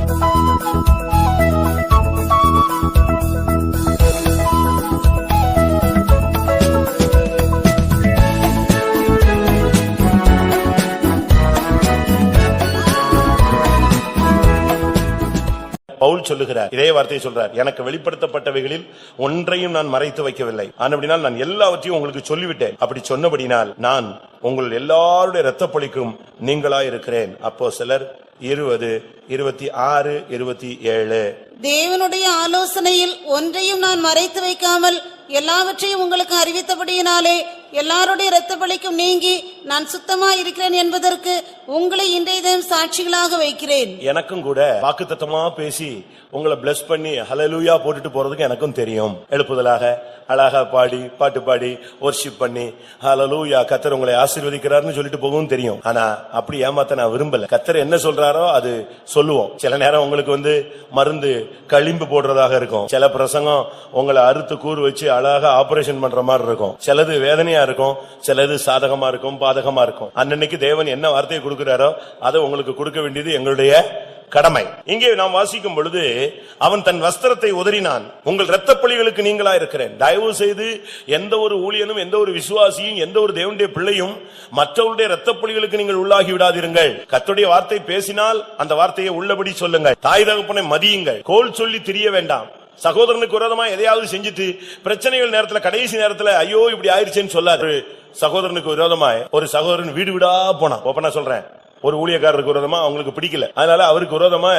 பவுல் சொல்லுகிறார், இதே வார்த்தையை சொல்றார், எனக்கு வெளிப்படுத்தப்பட்டவைகளில் ஒன்றையும் நான் மறைத்து வைக்கவில்லை, ஆனபடினால் நான் எல்லாவற்றையும் உங்களுக்கு சொல்லிவிட்டேன். அப்படி சொன்னபடினால் நான் உங்கள் எல்லாருடைய இரத்தப்பழிக்கும் நீங்களாயிருக்கிறேன். அப்போஸ்தலர் 20:26-27. தேவனுடைய ஆலோசனையில் ஒன்றையும் நான் மறைத்து வைக்காமல் எல்லாவற்றையும் உங்களுக்கு அறிவித்தபடியினாலே எல்லாருடைய இரத்த பலிக்கும் நீங்கி நான் சுத்தமா இருக்கிறேன் என்பதற்கு உங்களை இன்றைய தினம் சாட்சிகளாக வைக்கிறேன். எனக்கும் கூட வாக்குத்தத்தமா பேசி உங்களை பிளஸ் பண்ணி ஹல்லேலூயா போட்டுட்டு போறதுக்கு எனக்கும் தெரியும். எழுப்புதலாக அழகா பாடி பாட்டு பாடி வொர்ஷிப் பண்ணி ஹல்லேலூயா கர்த்தர் உங்களை ஆசீர்வதிக்கிறார்னு சொல்லிட்டு போகவும் தெரியும். ஆனா அப்படி ஏமாத்த நான் விரும்பல. கர்த்தர் என்ன சொல்றாரோ அது சொல்லுவோம். சில நேரம் உங்களுக்கு மருந்து களிம்பு போடுறதாக இருக்கும். சில பிரசங்கம் உங்களை அறுத்து கூறு வச்சு அழகா ஆபரேஷன் பண்ற மாதிரி இருக்கும். சிலது வேதனையா இருக்கும், சிலது சாதகமா இருக்கும், பாதகமா இருக்கும். அன்னைக்கு தேவன் என்ன வார்த்தையை கொடுக்கிறாரோ அதை உங்களுக்கு கொடுக்க வேண்டியது எங்களுடைய கடமை. இங்கே நாம் வாசிக்கும் பொழுது அவன் தன் வஸ்திரத்தை உதறினான், உங்கள் இரத்தப்பழிகளுக்கு நீங்களா இருக்கிறேன். தயவு செய்து எந்த ஒரு ஊழியனும் எந்த ஒரு விசுவாசியும் எந்த ஒரு தேவனுடைய பிள்ளையும் மற்றவருடைய இரத்தப்பழிகளுக்கு நீங்கள் உள்ளாகி விடாதீர்கள். கர்த்தருடைய வார்த்தை பேசினால் அந்த வார்த்தையை உள்ளபடி சொல்லுங்கள். தாய் தகப்பனை மதியுங்கள். கோல் சொல்லி திரிய வேண்டாம். சகோதரனுக்கு விரோதமா எதையாவது செஞ்சுட்டு பிரச்சனைகள் நேரத்துல கடைசி நேரத்துல ஐயோ இப்படி ஆயிடுச்சேன்னு சொல்லாரு. சகோதரனுக்கு விரோதமா ஒரு சகோதரன் வீடு வீடா போனான். ஓப்பனா சொல்றேன், ஒரு ஊழியக்காரருக்கு விரோதமா அவங்களுக்கு பிடிக்கல, அதனால அவருக்கு விரோதமா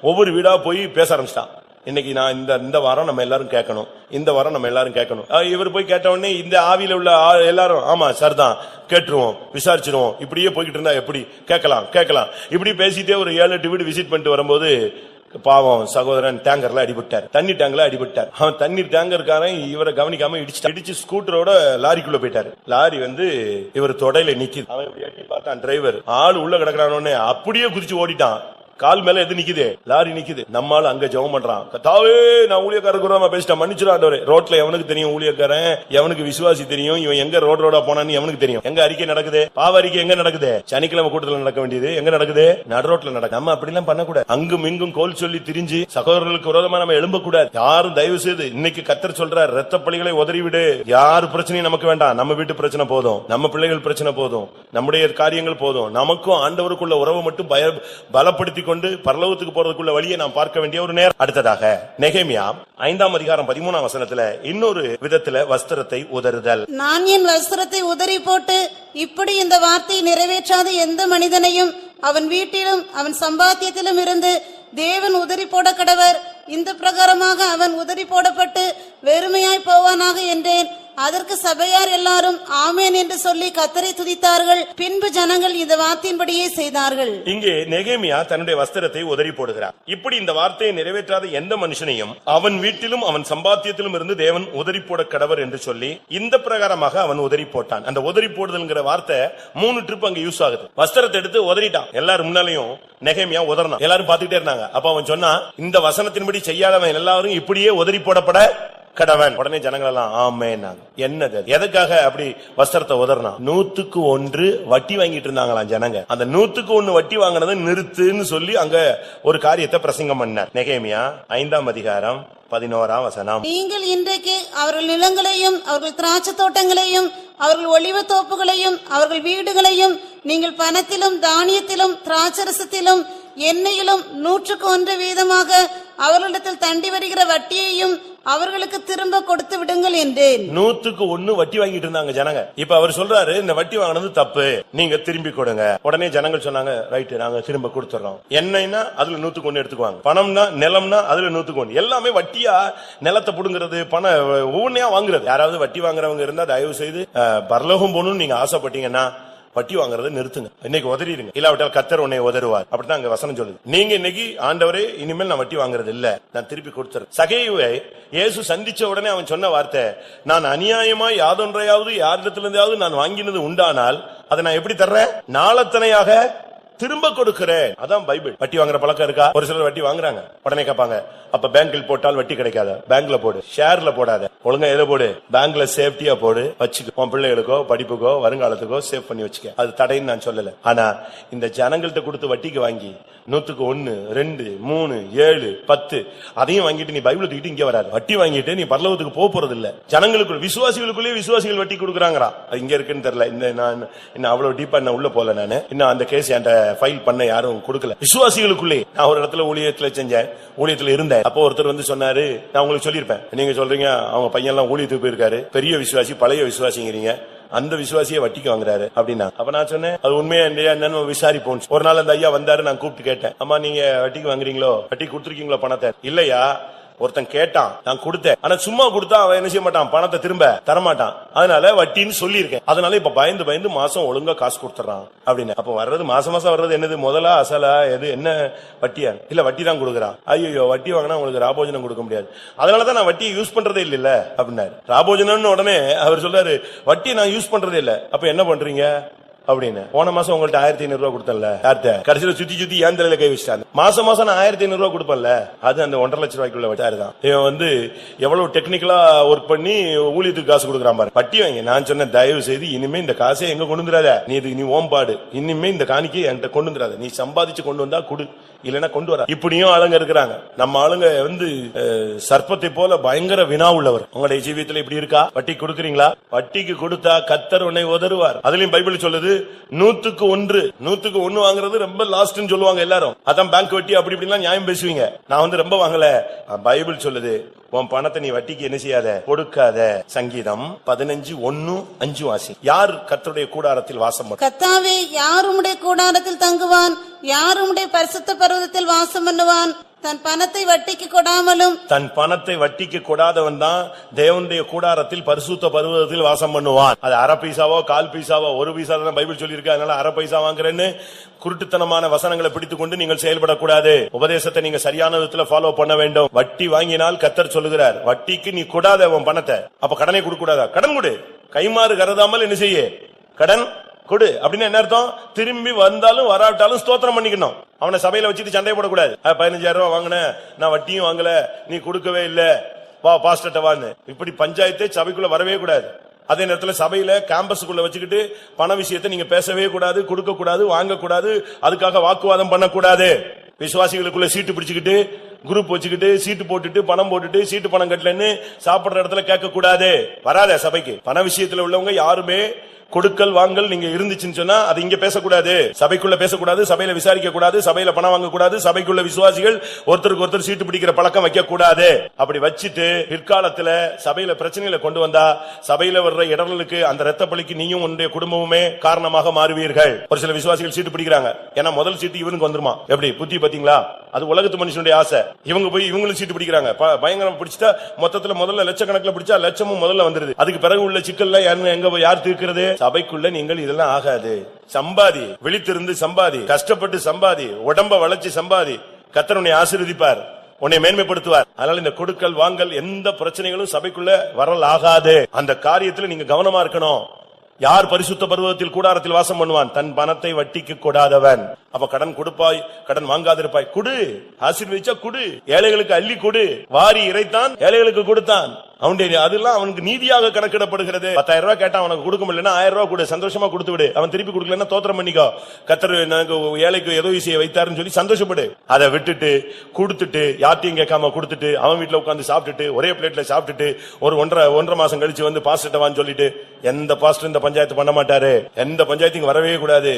ஒவ்வொரு வீடா போய் பேச ஆரம்பிச்சிட்டான். இன்னைக்கு நான் இந்த வாரம் நம்ம எல்லாரும் கேட்கணும், இந்த வாரம் நம்ம எல்லாரும் கேட்கணும். இவர் போய் கேட்ட உடனே இந்த ஆவியில உள்ள எல்லாரும் ஆமா சார் தான் கேட்டுருவோம், விசாரிச்சிருவோம். இப்படியே போய்கிட்டு இருந்தா எப்படி கேட்கலாம் இப்படி பேசிட்டே ஒரு 7-8 வீடு விசிட் பண்ணிட்டு வரும்போது பாவம் சகோதரன் டேங்கர்ல அடிபட்டார், தண்ணி டேங்கர்ல அடிபட்டார். அவன் தண்ணீர் டேங்கர்காரன் இவரை கவனிக்காம இடிச்சு ஸ்கூட்டரோட லாரிக்குள்ள போயிட்டாரு. லாரி இவர் தொடையில நிக்குது. அவன் எட்டி பார்த்தான், டிரைவர் ஆள் உள்ள கிடக்குறானே அப்படியே குதிச்சு ஓடிட்டான். கால் மேல எது நிக்குது? லாரி நிக்குது. நம்மால அங்க ஜெபம் பண்றான், கர்த்தாவே நான் ஊழியக்காரருக்கு பேசிட்டேன், மன்னிச்சிடாண்டவரே. ரோட்ல எவனுக்கு தெரியும் ஊழியக்காரன், எவனுக்கு விசுவாசி தெரியும், இவன் எங்க ரோடா போனான்னு எவனுக்கு தெரியும்? எங்க அறிக்கை நடக்குது? பாவ அறிக்கை எங்க நடக்குது? சனிக்கிழமை கூட்டத்துல நடக்க வேண்டியது எங்க நடக்குது? நடு ரோட்ல நடக்குது. நம்ம அப்படி எல்லாம் பண்ணக்கூடாது. அங்கும் இங்கும் கோல் சொல்லி திரிஞ்சு சகோதரர்களுக்கு விரோதமா நம்ம எழும்ப கூடாது. யாரும் தயவு செய்து இன்னைக்கு கர்த்தர் சொல்றார், இரத்த பழிகளை உதறிவிடு. யாரு பிரச்சனையும் நமக்கு வேண்டாம். நம்ம வீட்டு பிரச்சனை போதும், நம்ம பிள்ளைகள் பிரச்சனை போதும், நம்முடைய காரியங்கள் போதும். நமக்கும் ஆண்டவருக்குள்ள உறவை மட்டும் பலப்படுத்தி கொண்டு பரலோகத்துக்கு போறதுக்குள்ள வழியை நாம் பார்க்க வேண்டிய ஒரு நேரம். அடுத்ததாக நெகேமியா 5:13 இன்னொரு விதத்துல வஸ்திரத்தை உதறுதல். நான் என் வஸ்திரத்தை உதறி போட்டு இப்படி இந்த வார்த்தையை நிறைவேற்றாத எந்த மனிதனையும் அவன் வீட்டிலும் அவன் சம்பாத்தியத்திலும் இருந்து தேவன் உதறி போட கடவர். இந்த பிரகாரமாக அவன் உதறி போடப்பட்டு வெறுமையாய் போவானாக என்றேன். அதற்கு சபையார் எல்லாரும் ஆமேன் என்று சொல்லி கர்த்தரை துதித்தார்கள். பின்பு ஜனங்கள் இந்த வார்த்தையின்படியே செய்தார்கள். இங்கே நெகேமியா தன்னுடைய வஸ்திரத்தை உதறி போடுகிறார். இப்படி இந்த வார்த்தையை நிறைவேற்றாத எந்த மனுஷனையும் அவன் வீட்டிலும் அவன் சம்பாத்தியத்திலும் இருந்து தேவன் உதறி போட கடவர் என்று சொல்லி இந்த பிரகாரமாக அவன் உதறி போட்டான். அந்த உதறி போடுதல்ங்கிற வார்த்தை 3 ட்ரிப் அங்க யூஸ் ஆகுது. வஸ்திரத்தை எடுத்து உதறிட்டான். எல்லாரும் முன்னாலையும் நெகேமியா உதறினான். எல்லாரும் பாத்துக்கிட்டே இருந்தாங்க. அப்ப அவன் சொன்னா, இந்த வசனத்தின்படி செய்யாதவன் எல்லாரும் இப்படியே உதறி போடப்பட கடவன். உடனே ஜனங்கள் எல்லாம் ஆமென். என்னது எதுக்காக அப்படி வஸ்திரத்தை உதறனா? 100க்கு 1 வட்டி வாங்கிட்டு இருந்தாங்களாம் ஜனங்க. அந்த 100க்கு 1 வட்டி வாங்கினதை நிறுத்துன்னு சொல்லி அங்க ஒரு காரியத்தை பிரசங்கம் பண்ணார். நெகேமியா 5:11. நீங்கள் இன்றைக்கு அவர்கள் நிலங்களையும் அவர்கள் திராட்சை தோட்டங்களையும் அவர்கள் ஒலிவ தோப்புகளையும் அவர்கள் வீடுகளையும் நீங்கள் பணத்திலும் தானியத்திலும் திராட்சரசத்திலும் எண்ணெயிலும் 100க்கு 1 வீதமாக அவர்களிடத்தில் தண்டி வருகிற வட்டியையும் அவர்களுக்கு திரும்ப கொடுத்து விடுங்கள் என்றேன். 100க்கு 1 வட்டி வாங்கிட்டு இருந்தாங்க ஜனங்க. இப்ப அவர் சொல்றாரு, இந்த வட்டி வாங்கினது தப்பு, நீங்க திரும்பி கொடுங்க. உடனே ஜனங்கள் சொன்னாங்க, ரைட் நாங்க திரும்ப கொடுத்துறோம். என்னன்னா அதுல 100க்கு 1 எடுத்துக்குவாங்க. பணம்னா நிலம்னா அதுல 100க்கு 1. எல்லாமே வட்டியா நிலத்தை புடுங்கிறது, பணம் ஒவ்வொன்னையா வாங்குறது. யாராவது வட்டி வாங்குறவங்க இருந்தா தயவு செய்து பரலோகம் போகணும்னு நீங்க ஆசைப்பட்டீங்கன்னா வட்டி வாங்குறத நிறுத்துங்க. இன்னைக்கு உதறிடுங்க, இல்லாவிட்டால் கர்த்தர் உன்னை உதறுவார். அப்படிதான் அங்க வசனம் சொல்லுது. நீங்க இன்னைக்கு ஆண்டவரே இனிமேல் நான் வட்டி வாங்குறது இல்ல, நான் திருப்பி கொடுத்துறேன். சகேயுவை இயேசு சந்திச்ச உடனே அவன் சொன்ன வார்த்தை, நான் அநியாயமாய் யாதொன்றையாவது யாரிடத்திலிருந்தாவது நான் வாங்கினது உண்டானால் அதை நான் எப்படி தர்றேன்? நாளத்தனையாக திரும்ப கொடுக்கிறேன். அதான் பைபிள். வட்டி வாங்குற பழக்கம் இருக்கா? ஒரு சிலர் வட்டி வாங்குறாங்க, உடனே கேட்பாங்க, அப்ப பேங்கில் போட்டால் வட்டி கிடைக்காத? பேங்க்ல போடு, ஷேர்ல போடாத, ஒழுங்கா எதை போடு? பேங்க்ல சேஃப்டியா போடு, வச்சுக்க. உன் பிள்ளைகளுக்கோ படிப்புக்கோ வருங்காலத்துக்கோ சேவ் பண்ணி வச்சுக்க. அது தடைன்னு நான் சொல்லல. ஆனா இந்த ஜனங்கள்ட்ட கொடுத்து வட்டிக்கு வாங்கி 100க்கு 1, 2, 3, 7, 10 அதையும் வாங்கிட்டு நீ பைபிள் தூக்கிட்டு இங்க வராது. வட்டி வாங்கிட்டு நீ பரலோகத்துக்கு போக போறது இல்ல. ஜனங்களுக்குள்ள விசுவாசிகளுக்குள்ளே விசுவாசிகள் வட்டி கொடுக்குறாங்கறா. அது இங்க இருக்குன்னு தெரியல. இந்த நான் இன்னும் அவ்வளவு டீப்பா நான் உள்ள போல. நானு இன்னும் அந்த கேஸ் என்கிட்ட ஃபைல் பண்ண யாரும் கொடுக்கல. விசுவாசிகளுக்குள்ளே நான் ஒரு இடத்துல ஊழியத்துல செஞ்சேன், ஊழியத்துல இருந்தேன். அப்போ ஒருத்தர் வந்து சொன்னாரு, நான் உங்களுக்கு சொல்லியிருப்பேன், நீங்க சொல்றீங்க அவங்க பையன் எல்லாம் ஊழியத்துக்கு போயிருக்காரு, பெரிய விசுவாசி, பழைய விசுவாசிங்கிறீங்க, அந்த விசுவாசியை வட்டிக்கு வாங்குறாரு அப்படின்னா. அப்ப நான் சொன்னேன், அது உண்மையா என்னன்னு விசாரிப்போம். ஒரு நாள் அந்த ஐயா வந்தாரு, நான் கூப்பிட்டு கேட்டேன், அம்மா நீங்க வட்டிக்கு வாங்குறீங்களோ, வட்டி கொடுத்துருக்கீங்களோ பணத்தை? இல்லையா, ஒருத்தன் கேட்டான், நான் கொடுத்தேன். ஆனா சும்மா கொடுத்தா அவன் என்ன செய்ய மாட்டான், பணத்தை திரும்ப தரமாட்டான். அதனால வட்டின்னு சொல்லியிருக்கேன். அதனால இப்ப பயந்து பயந்து மாசம் ஒழுங்கா காசு கொடுத்துறான் அப்படின்னு. அப்ப வர்றது மாசம் மாசம் வர்றது என்னது, முதலா அசலா, எது என்ன வட்டியா? இல்ல வட்டி தான் கொடுக்குறான். ஐயோ வட்டி வாங்கினா உங்களுக்கு ராபோஜனம் கொடுக்க முடியாது, அதனாலதான் நான் வட்டியை யூஸ் பண்றதே இல்ல அப்படின்னாரு. ராபோஜனம்னு உடனே அவர் சொல்றாரு, வட்டியை நான் யூஸ் பண்றதே இல்ல, அப்ப என்ன பண்றீங்க அப்படின்னு. போன மாசம் உங்கள்ட்ட 1500 ரூபாய் கொடுத்தேன்ல, யார்கிட்ட? கடைசியில சுத்தி சுத்தி ஏன் தலையில கை வச்சிட்டாங்க. மாசம் மாசம் நான் 1500 ரூபாய் கொடுப்பேன்ல, அது அந்த 1.5 லட்சம் ரூபாய்க்குள்ள வட்டாருதான். இவன் வந்து எவ்வளவு டெக்னிக்கலா ஒர்க் பண்ணி ஊழியத்துக்கு காசு கொடுக்குறான் பாரு. வட்டி வாங்கி. நான் சொன்னேன், தயவு செய்து இனிமே இந்த காசை எங்க கொண்டு வந்துடாத, நீ ஓம்பாடு, இனிமே இந்த காணிக்கை என்கிட்ட கொண்டு வந்துடாத, நீ சம்பாதிச்சு கொண்டு வந்தா குடு, இல்லன்னா கொண்டு வர. இப்படியும் ஆளுங்க இருக்கிறாங்க. நம்ம ஆளுங்க வந்து சர்ப்பத்தை போல பயங்கர வினா உள்ளவர். உங்களுடைய ஜீவியத்துல இப்படி இருக்கா? வட்டி கொடுக்கறீங்களா? வட்டிக்கு கொடுத்தா கர்த்தர் உன்னை உதறுவார். அதுலயும் பைபிள் சொல்லுது, 100க்கு 1 வாங்குறது ரொம்ப லாஸ்ட்னு சொல்லுவாங்க எல்லாரும். அதான் பேங்க் வட்டி அப்படி இப்படிலாம் நியாயம் பேசுவீங்க. நான் வந்து ரொம்ப வாங்கல. பைபிள் சொல்லுது, உன் பணத்தை நீ வட்டிக்கு என்ன செய்யாத, கொடுக்காத. சங்கீதம் 15:1-5 வாசி. யார் கர்த்தருடைய கூடாரத்தில் வாசம் பண்ணுவார்? கர்த்தாவே, யார் உம்முடைய கூடாரத்தில் தங்குவான்? யார் உம்முடைய பரிசுத்த பர்வதத்தில் வாசம் பண்ணுவான்? தன் பணத்தை வட்டிக்கு கொடாமலும், தன் பணத்தை வட்டிக்கு கொடாதவன் தான் தேவனுடைய கூடாரத்தில் பரிசுத்த பர்வதத்தில் வாசம் பண்ணுவான். அது அரை பைசாவோ 1/4 பைசாவோ 1 பைசா தான் பைபிள் சொல்லியிருக்கு. அதனால அரை பைசா வாங்குறேன்னு குருட்டுத்தனமான வசனங்களை பிடித்துக் கொண்டு நீங்கள் செயல்படக்கூடாது. உபதேசத்தை நீங்க சரியான விதத்துல ஃபாலோ பண்ண வேண்டும். வட்டி வாங்கினால் கர்த்தர் சொல்லுகிறார், வட்டிக்கு நீ கொடாத உன் பணத்தை. அப்ப கடனை கொடுக்க கூடாதா? கடன் கொடு. கைமாறு கருதாமல் என்ன செய்ய, கடன் கொடு. அப்படின்னு என்ன அர்த்தம்? திரும்பி வந்தாலும் வராட்டாலும் ஸ்தோத்திரம் பண்ணிக்கணும். அவனை சபையில வச்சுட்டு சண்டை போடக்கூடாது. 15,000 ரூபாய் வாங்கின, நான் வட்டியும் வாங்கல, நீ கொடுக்கவே இல்ல, வா பாஸ்டர்ட்ட வான்னு. இப்படி பஞ்சாயத்தை சபைக்குள்ள வரவே கூடாது. அதே நேரத்தில் சபையில கேம்பஸுக்குள்ள வச்சுக்கிட்டு பண விஷயத்தை நீங்க பேசவே கூடாது, கொடுக்க கூடாது, வாங்க கூடாது, அதுக்காக வாக்குவாதம் பண்ணக்கூடாது. விசுவாசிகளுக்குள்ள சீட்டு பிடிச்சுக்கிட்டு குரூப் வச்சுக்கிட்டு சீட்டு போட்டுட்டு பணம் போட்டுட்டு சீட்டு பணம் கட்டலன்னு சாப்பிடுற இடத்துல கேட்க கூடாது. வராத சபைக்கு. பண விஷயத்துல உள்ளவங்க யாருமே கொடுக்கல் வாங்கல் நீங்க இருந்துச்சுன்னு சொன்னா அது இங்க பேசக்கூடாது, சபைக்குள்ள பேசக்கூடாது, சபையில விசாரிக்க கூடாது, சபையில பணம் வாங்க கூடாது, சபைக்குள்ள விசுவாசிகள் ஒருத்தருக்கு ஒருத்தர் சீட்டு பிடிக்கிற பழக்கம் வைக்க கூடாது. அப்படி வச்சிட்டு பிற்காலத்துல சபையில பிரச்சனைகளை கொண்டு வந்தா சபையில வர்ற இடர்களுக்கு அந்த இரத்த பலிக்கு நீயும் உன்னுடைய குடும்பமுமே காரணமாக மாறுவீர்கள். ஒரு சில விசுவாசிகள் சீட்டு பிடிக்கிறாங்க, ஏன்னா முதல் சீட்டு இவனுக்கு வந்துருமா. எப்படி புத்தி பாத்தீங்களா? அது உலகத்து மனுஷனுடைய ஆசை. இவங்க போய் இவங்களும் சீட்டு பிடிக்கிறாங்க, பயங்கரமா பிடிச்சிட்டா மொத்தத்துல முதல்ல லட்சக்கணக்கில் பிடிச்சா லட்சமும் முதல்ல வந்துருது. அதுக்கு பிறகு உள்ள சிக்கல்ல எங்க யார் தீர்க்கிறது? சபைக்குள்ள நீங்கள் இதெல்லாம் ஆகாது. சம்பாதி, விழித்திருந்து சம்பாதி, கஷ்டப்பட்டு சம்பாதி, உடம்ப வளைச்சு சம்பாதி, கர்த்தர் உன்னை ஆசீர்வதிப்பார், உன்னை மேன்மைப்படுத்துவார். அதனால இந்த கொடுக்கல் வாங்கல் எந்த பிரச்சனைகளும் சபைக்குள்ள வரல் ஆகாது. அந்த காரியத்துல நீங்க கவனமா இருக்கணும். யார் பரிசுத்த பர்வதத்தில் கூடாரத்தில் வாசம் பண்ணுவான்? தன் பணத்தை வட்டிக்கு கொடாதவன். அப்ப கடன் கொடுப்பாய், கடன் வாங்காதிருப்பாய், குடு. ஆசீர்வதிச்சா குடு. ஏழைகளுக்கு அள்ளி கொடு. வாரி இறைத்தான், ஏழைகளுக்கு கொடுத்தான். அவனுடைய அதெல்லாம் அவனுக்கு நீதியாக கணக்கிடப்படுகிறது. 10,000 ரூபாய் கேட்டா அவனுக்கு கொடுக்க முடியலன்னா 1000 ரூபாய் கொடு, சந்தோஷமா கொடுத்து விடு. அவன் திருப்பி கொடுக்கலன்னா தோத்திரம் பண்ணிக்கோ, கர்த்தர் எனக்கு ஏழைக்கு ஏதோ விஷயம் வைத்தாருன்னு சொல்லி சந்தோஷப்படு. அதை விட்டுட்டு கொடுத்துட்டு யார்ட்டையும் கேட்காம கொடுத்துட்டு அவன் வீட்டுல உட்காந்து சாப்பிட்டுட்டு ஒரே பிளேட்ல சாப்பிட்டுட்டு ஒரு 1.5 மாசம் கழிச்சு வந்து பாஸ்டர்வான்னு சொல்லிட்டு, எந்த பாஸ்டர் இந்த பஞ்சாயத்து பண்ண மாட்டாரு, எந்த பஞ்சாயத்துக்கு வரவே கூடாது.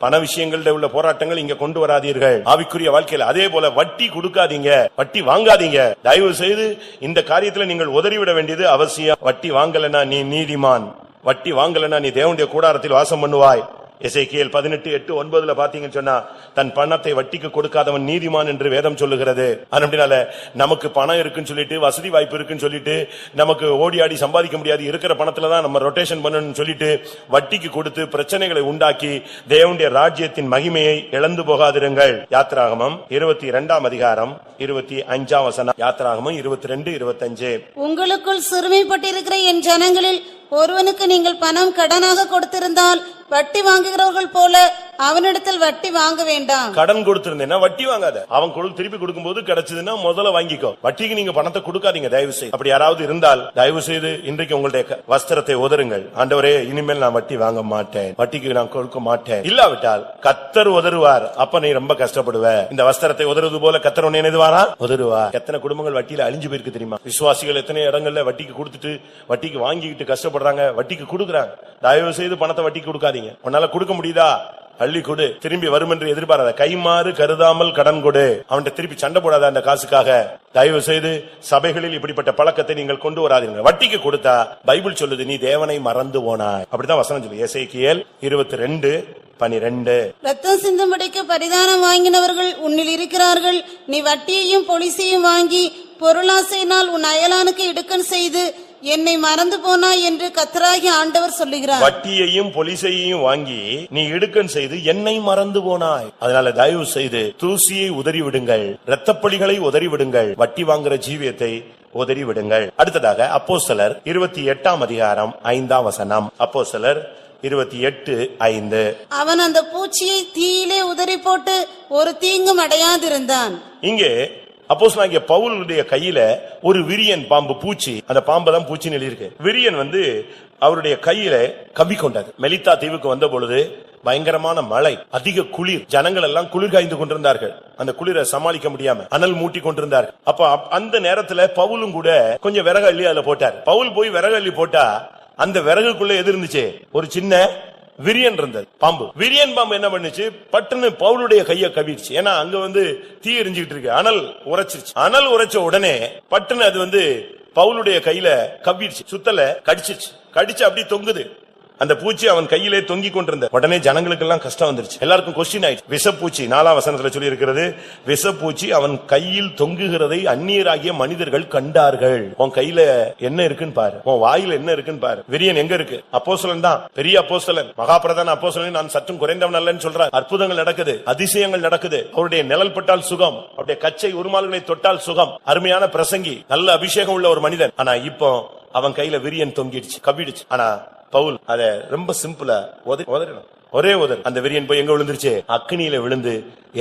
பண விஷயங்கள்ல உள்ள போராட்டங்கள் இங்க கொண்டு வராதீர்கள். ஆவிக்குரிய வாழ்க்கையில அதே போல வட்டி கொடுக்காதீங்க, வட்டி வாங்காதீங்க. தயவு செய்து இந்த காரியத்துல நீங்கள் உதறிவிட வேண்டியது அவசியம். வட்டி வாங்கலனா நீ நீதிமான், வட்டி வாங்கலனா நீ தேவனுடைய கூடாரத்தில் வாசம் பண்ணுவாய். எசேக்கியேல் 18:8-9 பாத்தீங்கன்னு சொன்னா, தன் பணத்தை வட்டிக்கு கொடுக்காதவன் நீதிமான் என்று வேதம் சொல்லுகிறது. அதனால நமக்கு பணம் இருக்குன்னு சொல்லிட்டு, வசதி வாய்ப்பு இருக்குன்னு சொல்லிட்டு, நமக்கு ஓடி ஆடி சம்பாதிக்க முடியாது, இருக்கிற பணத்துலதான் நம்ம ரொட்டேஷன் பண்ணணும்னு சொல்லிட்டு வட்டிக்கு கொடுத்து பிரச்சனைகளை உண்டாக்கி தேவனுடைய ராஜ்யத்தின் மகிமையை இழந்து போகாதிருங்கள். யாத்திராகமம் 22ஆம் அதிகாரம் 25ஆம் வசனம். யாத்திராகமம் 22:25. உங்களுக்குள் சிறுமைப்பட்டிருக்கிற என் ஜனங்களில் ஒருவனுக்கு நீங்கள் பணம் கடனாக கொடுத்திருந்தால் வட்டி வாங்குகிறவர்கள் போல அவனிடத்தில் வட்டி வாங்க வேண்டாம். கடன் கொடுத்திருந்தேன்னா வட்டி வாங்காத. அவன் திருப்பி கொடுக்கும்போது கிடைச்சதுன்னா முதல்ல வாங்கிக்கோ. வட்டிக்கு நீங்க பணத்தை கொடுக்காதீங்க தயவு செய்து. அப்படி யாராவது இருந்தால் தயவு செய்து இன்றைக்கு உங்களுடைய வஸ்திரத்தை உதறுங்கள். ஆண்டவரே, இனிமேல் நான் வட்டி வாங்க மாட்டேன், வட்டிக்கு நான் கொடுக்க மாட்டேன். இல்லாவிட்டால் கர்த்தர் உதறுவார். அப்ப நீ ரொம்ப கஷ்டப்படுவ. இந்த வஸ்திரத்தை உதறுவது போல கர்த்தர் உன்னை என்னதுவாரா? உதறுவார். எத்தனை குடும்பங்கள் வட்டியில அழிஞ்சு போயிருக்கு தெரியுமா? விசுவாசிகள் எத்தனை இடங்கள்ல வட்டிக்கு கொடுத்துட்டு வட்டிக்கு வாங்கிட்டு கஷ்டப்படுறாங்க, வட்டிக்கு கொடுக்குறாங்க. தயவு செய்து பணத்தை வட்டிக்கு கொடுக்காதீங்க. உன்னால கொடுக்க முடியுதா? அள்ளி கொடு, திரும்பி வரும் என்று எதிர்பாராத. கைமாறு கருதாமல் கடன் கொடு. அவன்கிட்ட திருப்பி சண்டை போடாத அந்த காசுக்காக. தயவு செய்து சபைகளில் இப்படிப்பட்ட பழக்கத்தை நீங்கள் கொண்டு வராதீங்க. வட்டிக்கு கொடுத்தா பைபிள் சொல்லுது, நீ தேவனை மறந்து போனாய். அப்படிதான் வசனம் சொல்லு. எசேக்கியேல் 22:12. ரத்தம் சிந்தும்படிக்கு பரிதானம் வாங்கினவர்கள் உன்னில் இருக்கிறார்கள். நீ வட்டியையும் பொலிசையும் வாங்கி பொருளாசையினால் உன் அயலானுக்கு இடுக்கண் செய்து என்னை மறந்து போனாய் என்று கர்த்தராகிய ஆண்டவர் சொல்லுகிறார். வட்டியையும் பொலிசையையும் வாங்கி நீ இடுக்கண் செய்து என்னை மறந்து போனாய். அதனால தயவு செய்து தூசியை உதறி விடுங்கள், இரத்தப்பழிகளை உதறி விடுங்கள், வட்டி வாங்குற ஜீவியத்தை உதறி விடுங்கள். அடுத்ததாக அப்போஸ்தலர் 28:5. அப்போஸ்தலர் 28:5. அவன் அந்த பூச்சியை தீயிலே உதறி போட்டு ஒரு தீங்கும் அடையாதிருந்தான். இங்கே அப்போஸ்தலனாகிய பவுலுடைய கையில ஒரு விரியன் பாம்பு, பூச்சி, அந்த பாம்பு தான் பூச்சின்னு எழுதியிருக்கு. விரியன் அவருடைய கையில கவ்வி கொண்டது. மெலித்தா தீவுக்கு வந்த பொழுது பயங்கரமான மழை, அதிக குளிர், ஜனங்கள் எல்லாம் குளிர் காய்ந்து கொண்டிருந்தார்கள். அந்த குளிரை சமாளிக்க முடியாம அனல் மூட்டி கொண்டிருந்தார்கள். அப்ப அந்த நேரத்துல பவுலும் கூட கொஞ்சம் விறகு அள்ளி அதுல போட்டார். பவுல் போய் விறகு அள்ளி போட்டா அந்த விறகுக்குள்ள எது இருந்துச்சு? ஒரு சின்ன விரியன் இருந்தது, பாம்பு. விரியன் பாம்பு என்ன பண்ணுச்சு? பட்டுன்னு பவுலுடைய கைய கவிடுச்சு. ஏன்னா அங்க தீ எரிஞ்சுக்கிட்டு இருக்கு, அனல் உரைச்சிருச்சு. அனல் உரைச்ச உடனே பட்டுன்னு அது பவுலுடைய கையில கவிடுச்சு, சுத்தல கடிச்சிருச்சு. கடிச்சு அப்படி தொங்குது அந்த பூச்சி, அவன் கையிலே தொங்கி கொண்டிருந்த உடனே ஜனங்களுக்கு எல்லாம் கஷ்டம் வந்துருச்சு. எல்லாருக்கும் கொஸ்டின் ஆயிடுச்சு. விஷப்பூச்சி 4ஆம் வசனத்துல சொல்லி இருக்கிறது, விஷப்பூச்சி அவன் கையில் தொங்குகிறதை அந்நியராகிய மனிதர்கள் கண்டார்கள். உன் கையில என்ன இருக்குன்னு பாரு, உன் வாயில என்ன இருக்குன்னு பாரு. விரியன் எங்க இருக்கு? அப்போஸ்தலன் தான், பெரிய அப்போஸ்தலன், மகாபிரதான அப்போஸ்தலன். நான் சற்றும் குறைந்தவன் அல்லன்னு சொல்றார். அற்புதங்கள் நடக்குது, அதிசயங்கள் நடக்குது. அவருடைய நிழல் பட்டால் சுகம், அவருடைய கச்சை உருமால்களை தொட்டால் சுகம். அருமையான பிரசங்கி, நல்ல அபிஷேகம் உள்ள ஒரு மனிதன். ஆனா இப்போ அவன் கையில விரியன் தொங்கிடுச்சு, கவிடுச்சு. ஆனா பவுல் அத ரொம்ப சிம்பிளா உதறணும். ஒரே உதர். அந்த விரியன் போய் எங்க விழுந்துருச்சு? அக்னியில விழுந்து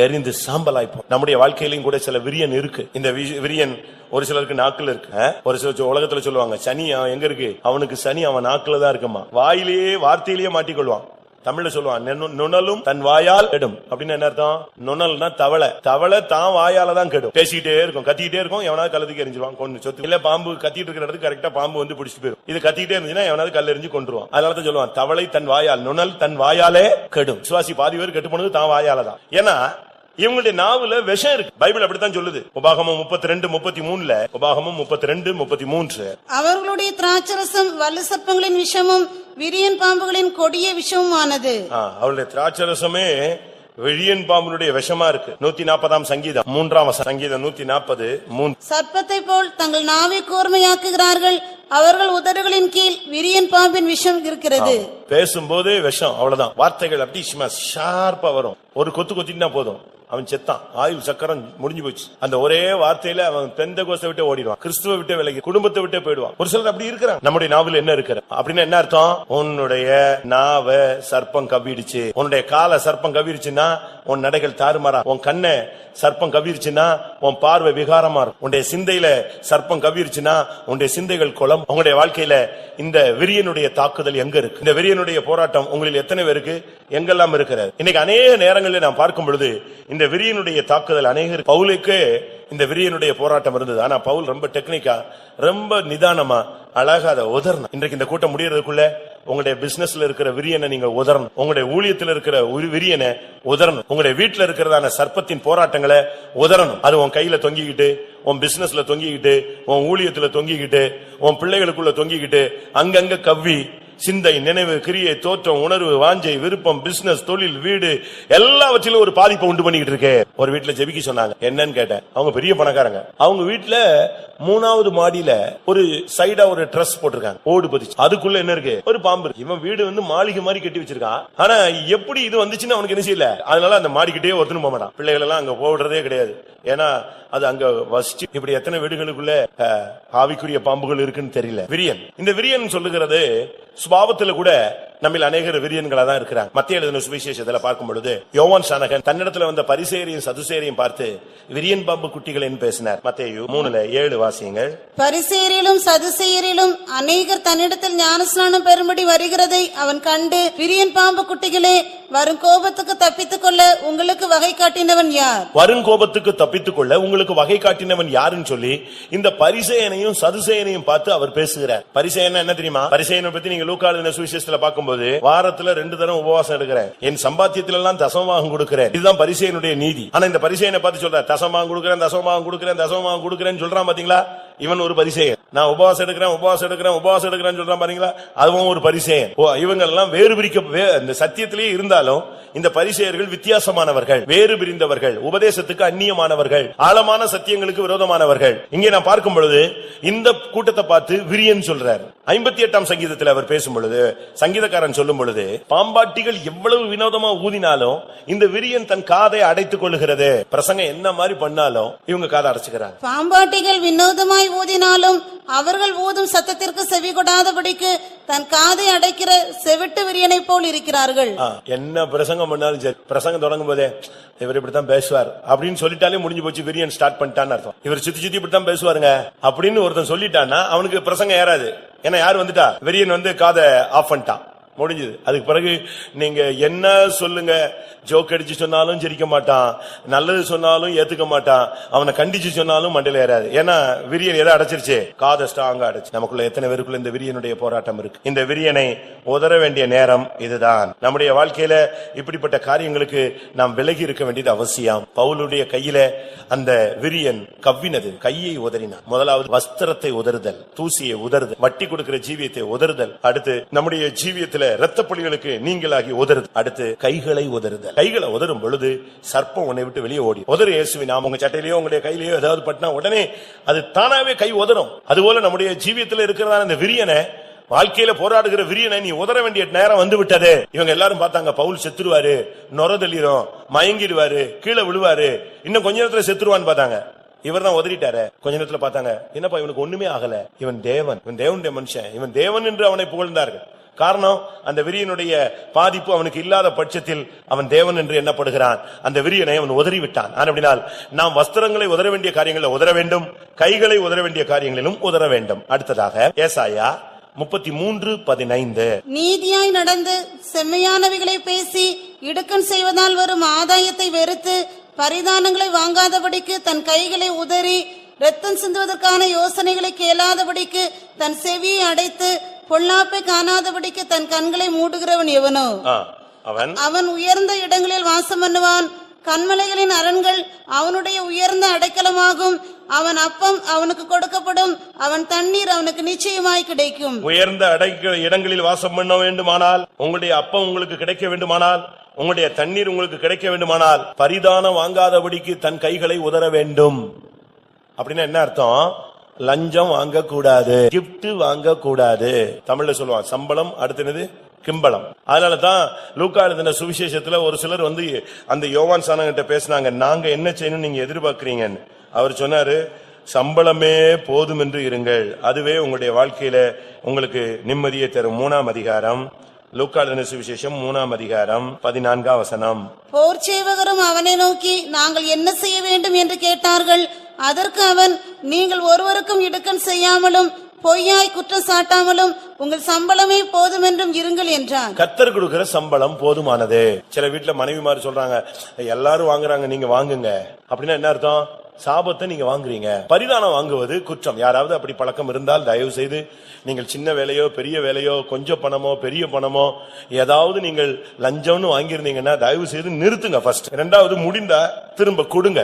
எரிந்து சாம்பலாய்ப்போம். நம்முடைய வாழ்க்கையிலும் கூட சில விரியன் இருக்கு. இந்த விரியன் ஒரு சிலருக்கு நாக்குல இருக்கு. ஒரு சில உலகத்துல சொல்லுவாங்க சனி எங்க இருக்கு? அவனுக்கு சனி அவன் நாக்குல தான் இருக்குமா. வாயிலேயே வார்த்தையிலேயே மாட்டிக்கொள்வான். தமிழ்ல சொல்லுவான், நுணலும் தன் வாயால் கெடும். அப்படின்னு என்ன அர்த்தம்? நுணல்னா தவளை. தவளை தான் வாயால தான் கெடும். பேசிக்கிட்டே இருக்கும், கத்திக்கிட்டே இருக்கும், எவனாவது கல்லதுக்கு எரிஞ்சிருவான், கொண்டு சொத்து. இல்ல பாம்பு கத்திட்டு இருக்கிற இடத்துக்கு கரெக்டா பாம்பு பிடிச்சிட்டு போயிடும். இது கத்திக்கிட்டே இருந்துச்சுன்னா எவனாவது கல் எரிஞ்சு கொண்டுருவான். அதனாலதான் சொல்லுவான், தவளை தன் வாயால், நுணல் தன் வாயாலே கெடும். விசுவாசி பாதி பேர் கெட்டு போனது தான் வாயால தான். ஏன்னா இவங்களுடைய நாவுல விஷம் இருக்கு. பைபிள் அப்படித்தான் சொல்லுது. உபாகமம் 32:33. உபாகமம் 32:33. அவர்களுடைய திராட்சரசம் வலு சர்ப்பங்களின் விஷமும் விரியன் பாம்புகளின் கொடிய விஷமும் ஆனது. அவருடைய திராட்சரசமே விரியன் பாம்புடைய விஷமா இருக்கு. 140ஆம் சங்கீதம் 3ஆம் வசனம். சங்கீதம் 140:3. சர்ப்பத்தை போல் தங்கள் நாவை கூர்மையாக்குகிறார்கள், அவர்கள் உதடுகளின் கீழ் விரியன் பாம்பின் விஷம் இருக்கிறது. பேசும்போதே விஷம், அவ்வளவுதான். வார்த்தைகள் அப்படி ஷார்ப்பா வரும். ஒரு கொத்து கொத்தினா போதும், அவன் செத்தான். ஆயுள் சக்கரம் முடிஞ்சு போச்சு. அந்த ஒரே வார்த்தையில அவன் பெந்தகோஸ்தை விட்டு ஓடிடுவான், கிறிஸ்துவ விட்டு விலகி குடும்பத்தை விட்டு போயிடுவான். ஒரு சிலர் அப்படி இருக்கிறான். நம்முடைய நாவில் என்ன இருக்கிற அப்படின்னு என்ன அர்த்தம்? உன்னுடைய நாவ சர்ப்பம் கவ்விடுச்சு, உன்னுடைய கால சர்ப்பம் கவ்விடுச்சுன்னா உன் நடைகள் தாறுமாறா, உன் கண்ணை சர்ப்பம் கவ்விருச்சுன்னா உன் பார்வை விகாரமா இருக்கும். உன்னுடைய சிந்தையில சர்ப்பம் கவ்விருச்சுன்னா உன்னுடைய சிந்தைகள் குளம். உங்களுடைய வாழ்க்கையில இந்த விரியனுடைய தாக்குதல் எங்க இருக்கு? இந்த விரியனுடைய போராட்டம் உங்களில் எத்தனை பேருக்கு எங்கெல்லாம் இருக்கிறது? இன்னைக்கு அநேக நேரங்களில் நாம் பார்க்கும் பொழுது இந்த விரியனுடைய தாக்குதல் அநேகர். பவுலுக்கு இந்த விரியனுடைய போராட்டம் இருந்தது. ஆனா பவுல் ரொம்ப டெக்னிக்கா, ரொம்ப நிதானமா, அழகா அதை உதறணும். இன்றைக்கு இந்த கூட்டம் முடியறதுக்குள்ள உங்களுடைய பிசினஸ்ல இருக்கிற விரியனை நீங்க உதறணும். உங்களுடைய ஊழியத்தில் இருக்கிற விரியனை உதறணும். உங்களுடைய வீட்டுல இருக்கிறதான சர்ப்பத்தின் போராட்டங்களை உதறணும். அது உன் கையில தொங்கிக்கிட்டு, உன் பிசினஸ்ல தொங்கிக்கிட்டு, உன் ஊழியத்துல தொங்கிக்கிட்டு, உன் பிள்ளைகளுக்குள்ள தொங்கிக்கிட்டு, அங்கங்க கவ்வி சிந்தை, நினைவு, கிரியை, தோற்றம், உணர்வு, வாஞ்சை, விருப்பம், பிசினஸ், தொழில், வீடு எல்லாவற்றிலும் ஒரு பாதிப்பை உண்டு பண்ணிக்கிட்டு இருக்கு. ஒரு வீட்டுல ஜெபிக்க சொன்னாங்க. என்னன்னு கேட்டேன். அவங்க பெரிய பணக்காரங்க. அவங்க வீட்டுல 3வது மாடியில ஒரு சைடா ஒரு ட்ரெஸ் போட்டிருக்காங்க, ஓடு பதிச்சு. அதுக்குள்ள என்ன இருக்கு? ஒரு பாம்பு. இவன் வீடு மாளிகை மாதிரி கட்டி வச்சிருக்கான். ஆனா எப்படி இது வந்துச்சுன்னு அவனுக்கு என்ன செய்யல. அதனால அந்த மாடிக்கிட்டே ஒருத்தனும் போக மாட்டான். பிள்ளைகள் எல்லாம் அங்க போடுறதே கிடையாது. ஏன்னா அது அங்க வசிச்சு. இப்படி எத்தனை வீடுகளுக்குள்ள ஆவிக்குரிய பாம்புகள் இருக்குன்னு தெரியல. விரியன், இந்த விரியன் சொல்லுகிறது சுபாவத்துல கூட நம்மில் அநேகர் விரியன்களா தான் இருக்கிறாங்க. மத்திய எழுதின சுவிசேஷத்துல பார்க்கும் பொழுது யோவான் ஸ்நானகன் தன்னிடத்துல வந்த பரிசேயரையும் சதுசேயரையும் பார்த்து விரியன் பாம்பு குட்டிகள் என்று பேசினார். மத்தேயு 3:7 வாசியுங்கள். பரிசேயரிலும் சதுசேயரிலும் அநேகர் தன்னிடத்தில் ஞானஸ்நானம் பெறும்படி வருகிறதை அவன் கண்டு, விரியன் பாம்பு குட்டிகளே, வரும் கோபத்துக்கு தப்பித்துக் கொள்ள உங்களுக்கு வகை காட்டினவன் யார்? வரும் கோபத்துக்கு தப்பித்துக் கொள்ள உங்களுக்கு வகை காட்டினவன் யாருன்னு சொல்லி இந்த பரிசேயனையும் சதுசேயனையும் பார்த்து அவர் பேசுகிறார். பரிசேயனா என்ன தெரியுமா? பரிசேயனை பத்தி நீங்க லூக்கா எழுதின சுவிசேஷத்துல பார்க்கும்போது வாரத்துல 2 தடவை உபவாசம் எடுக்கிறேன், என் சம்பாத்தியத்துல எல்லாம் தசமபாகம் கொடுக்கிறேன், இதுதான் பரிசேயனுடைய நீதி. ஆனா இந்த பரிசேயனை பார்த்து சொல்ற தசமபாகம் கொடுக்கிறேன், தசமபாகம் கொடுக்கிறேன், தசமபாகம் கொடுக்கிறேன்னு சொல்றான் பாத்தீங்களா? இவன் ஒரு பரிசேயன். நான் உபவாசம் எடுக்கிறேன், உபவாசம் எடுக்கிறேன், உபவாசம் எடுக்கிறேன்னு சொல்றான் பாத்தீங்களா? அதுவும் ஒரு பரிசேயன். இவங்க எல்லாம் வேறு பிரிக்க இந்த சத்தியத்திலேயே இருந்தாலும் இந்த பரிசேயர்கள் வித்தியாசமானவர்கள், வேறு பிரிந்தவர்கள், உபதேசத்துக்கு அந்நியமானவர்கள், ஆழமான சத்தியங்களுக்கு விரோதமானவர்கள். இங்கே நான் பார்க்கும் பொழுது இந்த கூட்டத்தை பார்த்து விரியன் சொல்றார். 58ஆம் சங்கீதத்தில் அவர் பேசும் பொழுது சங்கீதக்காரன் சொல்லும் பொழுது, பாம்பாட்டிகள் எவ்வளவு வினோதமா ஊதினாலும் இந்த விரியன் தன் காதை அடைத்துக் கொள்ளுகிறது. பிரசங்கம் என்ன மாதிரி பண்ணாலும் இவங்க காதை அடைச்சுக்கிறாங்க. பாம்பாட்டிகள் வினோதமாய் ஊதினாலும் அவர்கள் ஊதும் சத்தத்திற்கு செவி கொடாதபடிக்கு தன் காதை அடைக்கிற செவிட்டு விரியனை போல் இருக்கிறார்கள். என்ன பிரசங்கம் பண்ணாலும் சரி, பிரசங்கம் தொடங்கும் போதே இவர் இப்படித்தான் பேசுவார் அப்படின்னு சொல்லிட்டாலே முடிஞ்சு போச்சு, விரியன் ஸ்டார்ட் பண்ணிட்டான்னு அர்த்தம். இவர் சுத்தி சுத்தி இப்படித்தான் பேசுவாருங்க அப்படின்னு ஒருத்தன் சொல்லிட்டான்னா அவனுக்கு பிரசங்கம் ஏறாது. ஏன்னா யார் வந்துட்டா? விரியன் வந்து காதை ஆஃப் பண்ணிட்டான், முடிஞ்சது. அதுக்கு பிறகு நீங்க என்ன சொல்லுங்க, ஜோக் அடிச்சு சொன்னாலும் சிரிக்க மாட்டான், நல்லது சொன்னாலும் ஏத்துக்க மாட்டான், அவனை கண்டிச்சு சொன்னாலும் மண்டையில ஏறாது. ஏன்னா விரியன் எதை அடைச்சிருச்சு? காதை ஸ்ட்ராங்கா அடைச்சு. நமக்குள்ள எத்தனை பேருக்குள்ள இந்த விரியனுடைய போராட்டம் இருக்கு. இந்த விரியனை உதற வேண்டிய நேரம் இதுதான். நம்முடைய வாழ்க்கையில இப்படிப்பட்ட காரியங்களுக்கு நாம் விலகி இருக்க வேண்டியது அவசியம். பவுலுடைய கையில அந்த விரியன் கவ்வினது, கையை உதறினான். முதலாவது வஸ்திரத்தை உதறுதல், தூசியை உதறுதல், வட்டி கொடுக்கிற ஜீவியத்தை உதறுதல். அடுத்து நம்முடைய ஜீவியத்தில் இரத்த பலிகளுக்கு நீங்களாகி உதறுதல். அடுத்து கைகளை உதறுதல். கைகளை உதறும் பொழுது சர்ப்பம் உன்னை விட்டு வெளியே ஓடி. உதறு இயேசுவின் நாமம். உங்க சட்டையிலயோ உங்களுடைய கையிலயோ ஏதாவது பட்டினா உடனே அது தானாவே கை உதறும். அதுபோல நம்முடைய ஜீவியத்தில் இருக்கிறதான இந்த விரியனை, வாழ்க்கையில போராடுகிற விரியனை நீ உதற வேண்டிய நேரம் வந்து விட்டது. இவங்க எல்லாரும் பார்த்தாங்க, பவுல் செத்துருவாரு, நொரதள்ளிரும், மயங்கிடுவாரு, கீழே விழுவாரு, இன்னும் கொஞ்ச நேரத்துல செத்துருவான்னு பார்த்தாங்க. இவர் தான் உதறிட்டாரு. கொஞ்ச நேரத்துல பார்த்தாங்க, என்னப்பா இவனுக்கு ஒண்ணுமே ஆகல, இவன் தேவன், இவன் தேவனுடைய மனுஷன், இவன் தேவன் என்று அவனை புகழ்ந்தார்கள். காரணம், அந்த விரியனுடைய பாதிப்பு அவனுக்கு இல்லாத பட்சத்தில் அவன் தேவன் என்று எண்ணப்படுகிறான். அந்த விரியனை அவன் உதறி விட்டான். அப்படினால் நாம் வஸ்திரங்களை உதற வேண்டிய காரியங்களில் உதற வேண்டும், கைகளை உதற வேண்டிய காரியங்களிலும் உதற வேண்டும். அடுத்ததாக ஏசாயா 33:15. நீதியாய் நடந்து செம்மையானவைகளை பேசி இடுக்கண் செய்வதால் வரும் ஆதாயத்தை வெறுத்து பரிதானங்களை வாங்காதபடிக்கு தன் கைகளை உதறி இரத்தம் சிந்துவதற்கான யோசனைகளை கேளாதபடிக்கு தன் செவியை அடைத்து பொல்லாப்பை காணாதபடிக்கு தன் கண்களை மூடுகிறவன் எவனோ? அவன் உயர்ந்த இடங்களில் வாசம் பண்ணுவான். கண்மலைகளின் அரண்கள் அவனுடைய உயர்ந்த அடைக்கலமாகும். அவன் அப்பம் அவனுக்கு கொடுக்கப்படும், அவன் தண்ணீர் அவனுக்கு நிச்சயமாய் கிடைக்கும். உயர்ந்த இடங்களில் வாசம் பண்ண வேண்டுமானால், உங்களுடைய அப்பம் உங்களுக்கு கிடைக்க வேண்டுமானால், உங்களுடைய தண்ணீர் உங்களுக்கு கிடைக்க வேண்டுமானால், பரிதானம் வாங்காதபடிக்கு தன் கைகளை உதற வேண்டும். அப்படின்னா என்ன அர்த்தம்? லஞ்சம் வாங்க கூடாது, கிஃப்ட் வாங்க கூடாது. தமிழ்ல சொல்லுவான் சம்பளம், அடுத்தது கிம்பளம். அதனாலதான் லூக்கா எழுதின சுவிசேஷத்துல ஒரு சிலர் வந்து அந்த யோவான் ஸ்நானகன்கிட்ட பேசினாங்க, நாங்க என்ன செய்யணும் நீங்க எதிர்பார்க்கிறீங்கன்னு. அவர் சொன்னாரு, சம்பளமே போதும் என்று இருங்கள், அதுவே உங்களுடைய வாழ்க்கையில உங்களுக்கு நிம்மதியை தரும். 3ஆம் அதிகாரம் லூக்கா எழுதின சுவிசேஷம் 3ஆம் அதிகாரம் 14ஆம் வசனம். போர் சேவகரும் அவனை நோக்கி நாங்கள் என்ன செய்ய வேண்டும் என்று கேட்டார்கள். அதற்கு அவன், நீங்கள் ஒருவருக்கும் இடுக்கண் செய்யாமலும் பொய்யாய் குற்றம் சாட்டாமலும் உங்கள் சம்பளமே போதும் என்றும் இருங்கள் என்றான். கர்த்தர் கொடுக்கிற சம்பளம் போதுமானது. சில வீட்டுல மனைவிமார் சொல்றாங்க, எல்லாரும் வாங்குறாங்க நீங்க வாங்குங்க. அப்படின்னா என்ன அர்த்தம்? சாபத்தை நீங்க வாங்குறீங்க. பரிதானம் வாங்குவது குற்றம். யாராவது அப்படி பழக்கம் இருந்தால் தயவு செய்து நீங்கள் சின்ன வேலையோ பெரிய வேலையோ, கொஞ்சம் பணமோ பெரிய பணமோ ஏதாவது நீங்கள் லஞ்சம்னு வாங்கியிருந்தீங்கன்னா தயவு செய்து நிறுத்துங்க ஃபர்ஸ்ட். இரண்டாவது, முடிந்தா திரும்ப கொடுங்க.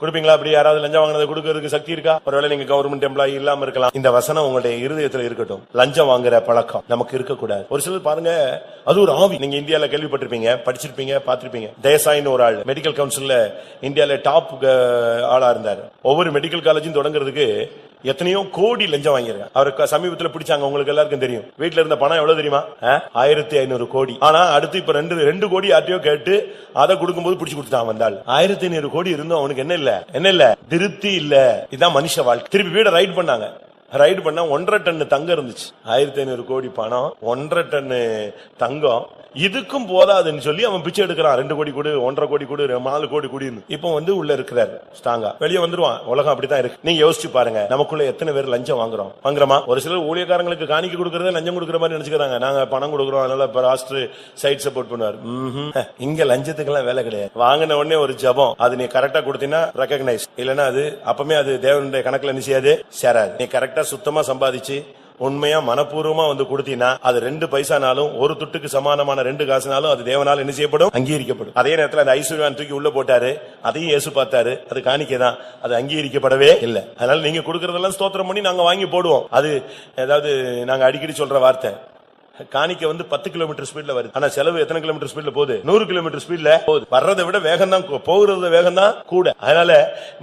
கொடுப்பீங்களா? அப்படி யாராவது லஞ்சம் வாங்கினதை கொடுக்கறதுக்கு சக்தி இருக்கா? ஒருவேளை நீங்க கவர்மெண்ட் எம்ப்ளாயி இல்லாம இருக்கலாம். இந்த வசனம் உங்களுடைய இருதயத்துல இருக்கட்டும். லஞ்சம் வாங்குற பழக்கம் நமக்கு இருக்கக்கூடாது. ஒரு சிலர் பாருங்க, அது ஒரு ஆவி. நீங்க இந்தியால கேள்விப்பட்டிருப்பீங்க, படிச்சிருப்பீங்க, பாத்திருப்பீங்க. தேசாயின்னு ஒரு ஆள் மெடிக்கல் கவுன்சில்ல இந்தியால டாப் ஆளா இருந்தாரு. ஒவ்வொரு மெடிக்கல் காலேஜும் தொடங்குறதுக்கு எத்தனையோ கோடி லஞ்சம் வாங்கிருக்காங்க. அவருக்கு சமீபத்தில் பிடிச்சாங்க, உங்களுக்கு எல்லாருக்கும் தெரியும். வீட்டுல இருந்த பணம் எவ்வளவு தெரியுமா? 1500 கோடி. ஆனா அடுத்து இப்ப 2 கோடி யார்ட்டையோ கேட்டு அதை கொடுக்கும்போது பிடிச்சு கொடுத்தான் வந்தாள். 1500 கோடி இருந்தும் அவனுக்கு என்ன இல்ல, திருப்தி இல்ல. இதுதான் மனுஷ வாழ்க்கை. திருப்பி வீட ரைட் பண்ணாங்க. ரைடு பண்ணா 1.5 டன் தங்கம் இருந்துச்சு. 1500 கோடி பணம், 1.5 டன் தங்கம். இதுக்கும் போதாதுன்னு சொல்லி அவன் பிச்சை எடுக்கிறான். 2 கோடி கொடு, 1.5 கோடி கொடு, 4 கோடி கொடின்னு. இப்போ உள்ள இருக்கிறாரு ஸ்ட்ராங்கா, வெளியே வந்துருவான். உலகம் அப்படித்தான் இருக்கு. நீங்க யோசிச்சு பாருங்க, நமக்குள்ள எத்தனை பேர் லஞ்சம் வாங்குறோமா? ஒரு சிலர் ஊழியக்காரங்களுக்கு காணிக்க கொடுக்கறதே லஞ்சம் கொடுக்கற மாதிரி நினைச்சுக்கிறாங்க. நாங்க பணம் கொடுக்கறோம், அதனால பாஸ்டர் சைட் சப்போர்ட் பண்ணுவார். இங்க லஞ்சத்துக்கெல்லாம் வேலை கிடையாது. வாங்கின உடனே ஒரு ஜபம், அது நீ கரெக்டா கொடுத்தீங்கன்னா ரெகக்னைஸ், இல்லன்னா அது அப்பமே அது தேவனுடைய கணக்குல நிச்சயாது சேராது. நீ கரெக்டா சுத்தமா சம்பாதிச்சு உண்மையா மனப்பூர்வமா கொடுத்தீங்கன்னா அது 2 பைசானாலும் 1 துட்டுக்கு சமானமான 2 காசுனாலும் அது தேவனால் என்ன செய்யப்படும்? அங்கீகரிக்கப்படும். அதே நேரத்தில் அந்த ஐஸ்வர்யவான் தூக்கி உள்ள போட்டாரு, அதையும் இயேசு பார்த்தாரு, அது காணிக்கைதான், அது அங்கீகரிக்கப்படவே இல்லை. அதனால நீங்க கொடுக்கறதெல்லாம் ஸ்தோத்திரம் பண்ணி நாங்க வாங்கி போடுவோம். அது ஏதாவது நாங்க அடிக்கடி சொல்ற வார்த்தை, காணிக்க 10 கிலோமீட்டர் ஸ்பீட்ல வருது, ஆனா செலவு எத்தனை கிலோமீட்டர் ஸ்பீட்ல போகுது? 100 கிலோமீட்டர் ஸ்பீட்ல போகுது. வர்றதை விட வேகம் தான், போகிறது வேகம் தான் கூட. அதனால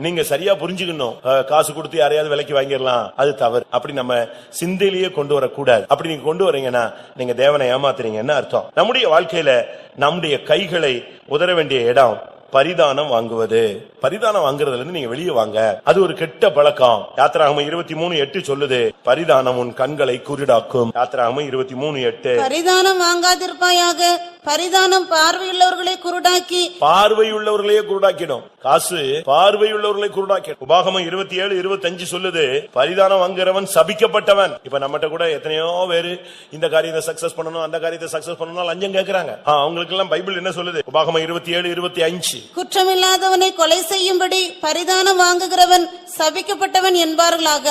நீங்க சரியா புரிஞ்சுக்கணும், காசு கொடுத்து யாரையாவது விலைக்கு வாங்கிடலாம், அது தவறு. அப்படி நம்ம சிந்தையிலேயே கொண்டு வரக்கூடாது. அப்படி நீங்க கொண்டு வரீங்கன்னா நீங்க தேவனை ஏமாத்துறீங்கன்னு அர்த்தம். நம்முடைய வாழ்க்கையில நம்முடைய கைகளை உதற வேண்டிய இடம் பரிதானம் வாங்குவது. பரிதானம் வாங்குறதுல இருந்து நீங்க வெளியே வாங்க, அது ஒரு கெட்ட பழக்கம். யாத்திராகமம் 23:8 சொல்லுது, பரிதானம் உன் கண்களை குருடாக்கும். யாத்திராகமம் 23:8. பரிதானம் வாங்காதிருப்பாயாக, பரிதானம் பார்வையுள்ளவர்களை குருடாக்கி. பார்வையுள்ளவர்களையே குருடாக்கிடும். காசு பார்வையுள்ளவர்களை குருடாக்கிடும். உபாகமம் 27:25 சொல்லுது, பரிதானம் வாங்குறவன் சபிக்கப்பட்டவன். இப்ப நம்மகிட்ட கூட எத்தனையோ பேரு இந்த காரியத்தை சக்சஸ் பண்ணணும், அந்த காரியத்தை சக்சஸ் பண்ணணும் லஞ்சம் கேட்கறாங்க. அவங்களுக்கு எல்லாம் பைபிள் என்ன சொல்லுது? உபாகமம் 27:25, குற்றமில்லாதவனை கொலை செய்யும்படி பரிதானம் வாங்குகிறவன் சபிக்கப்பட்டவன் என்பார்களாக.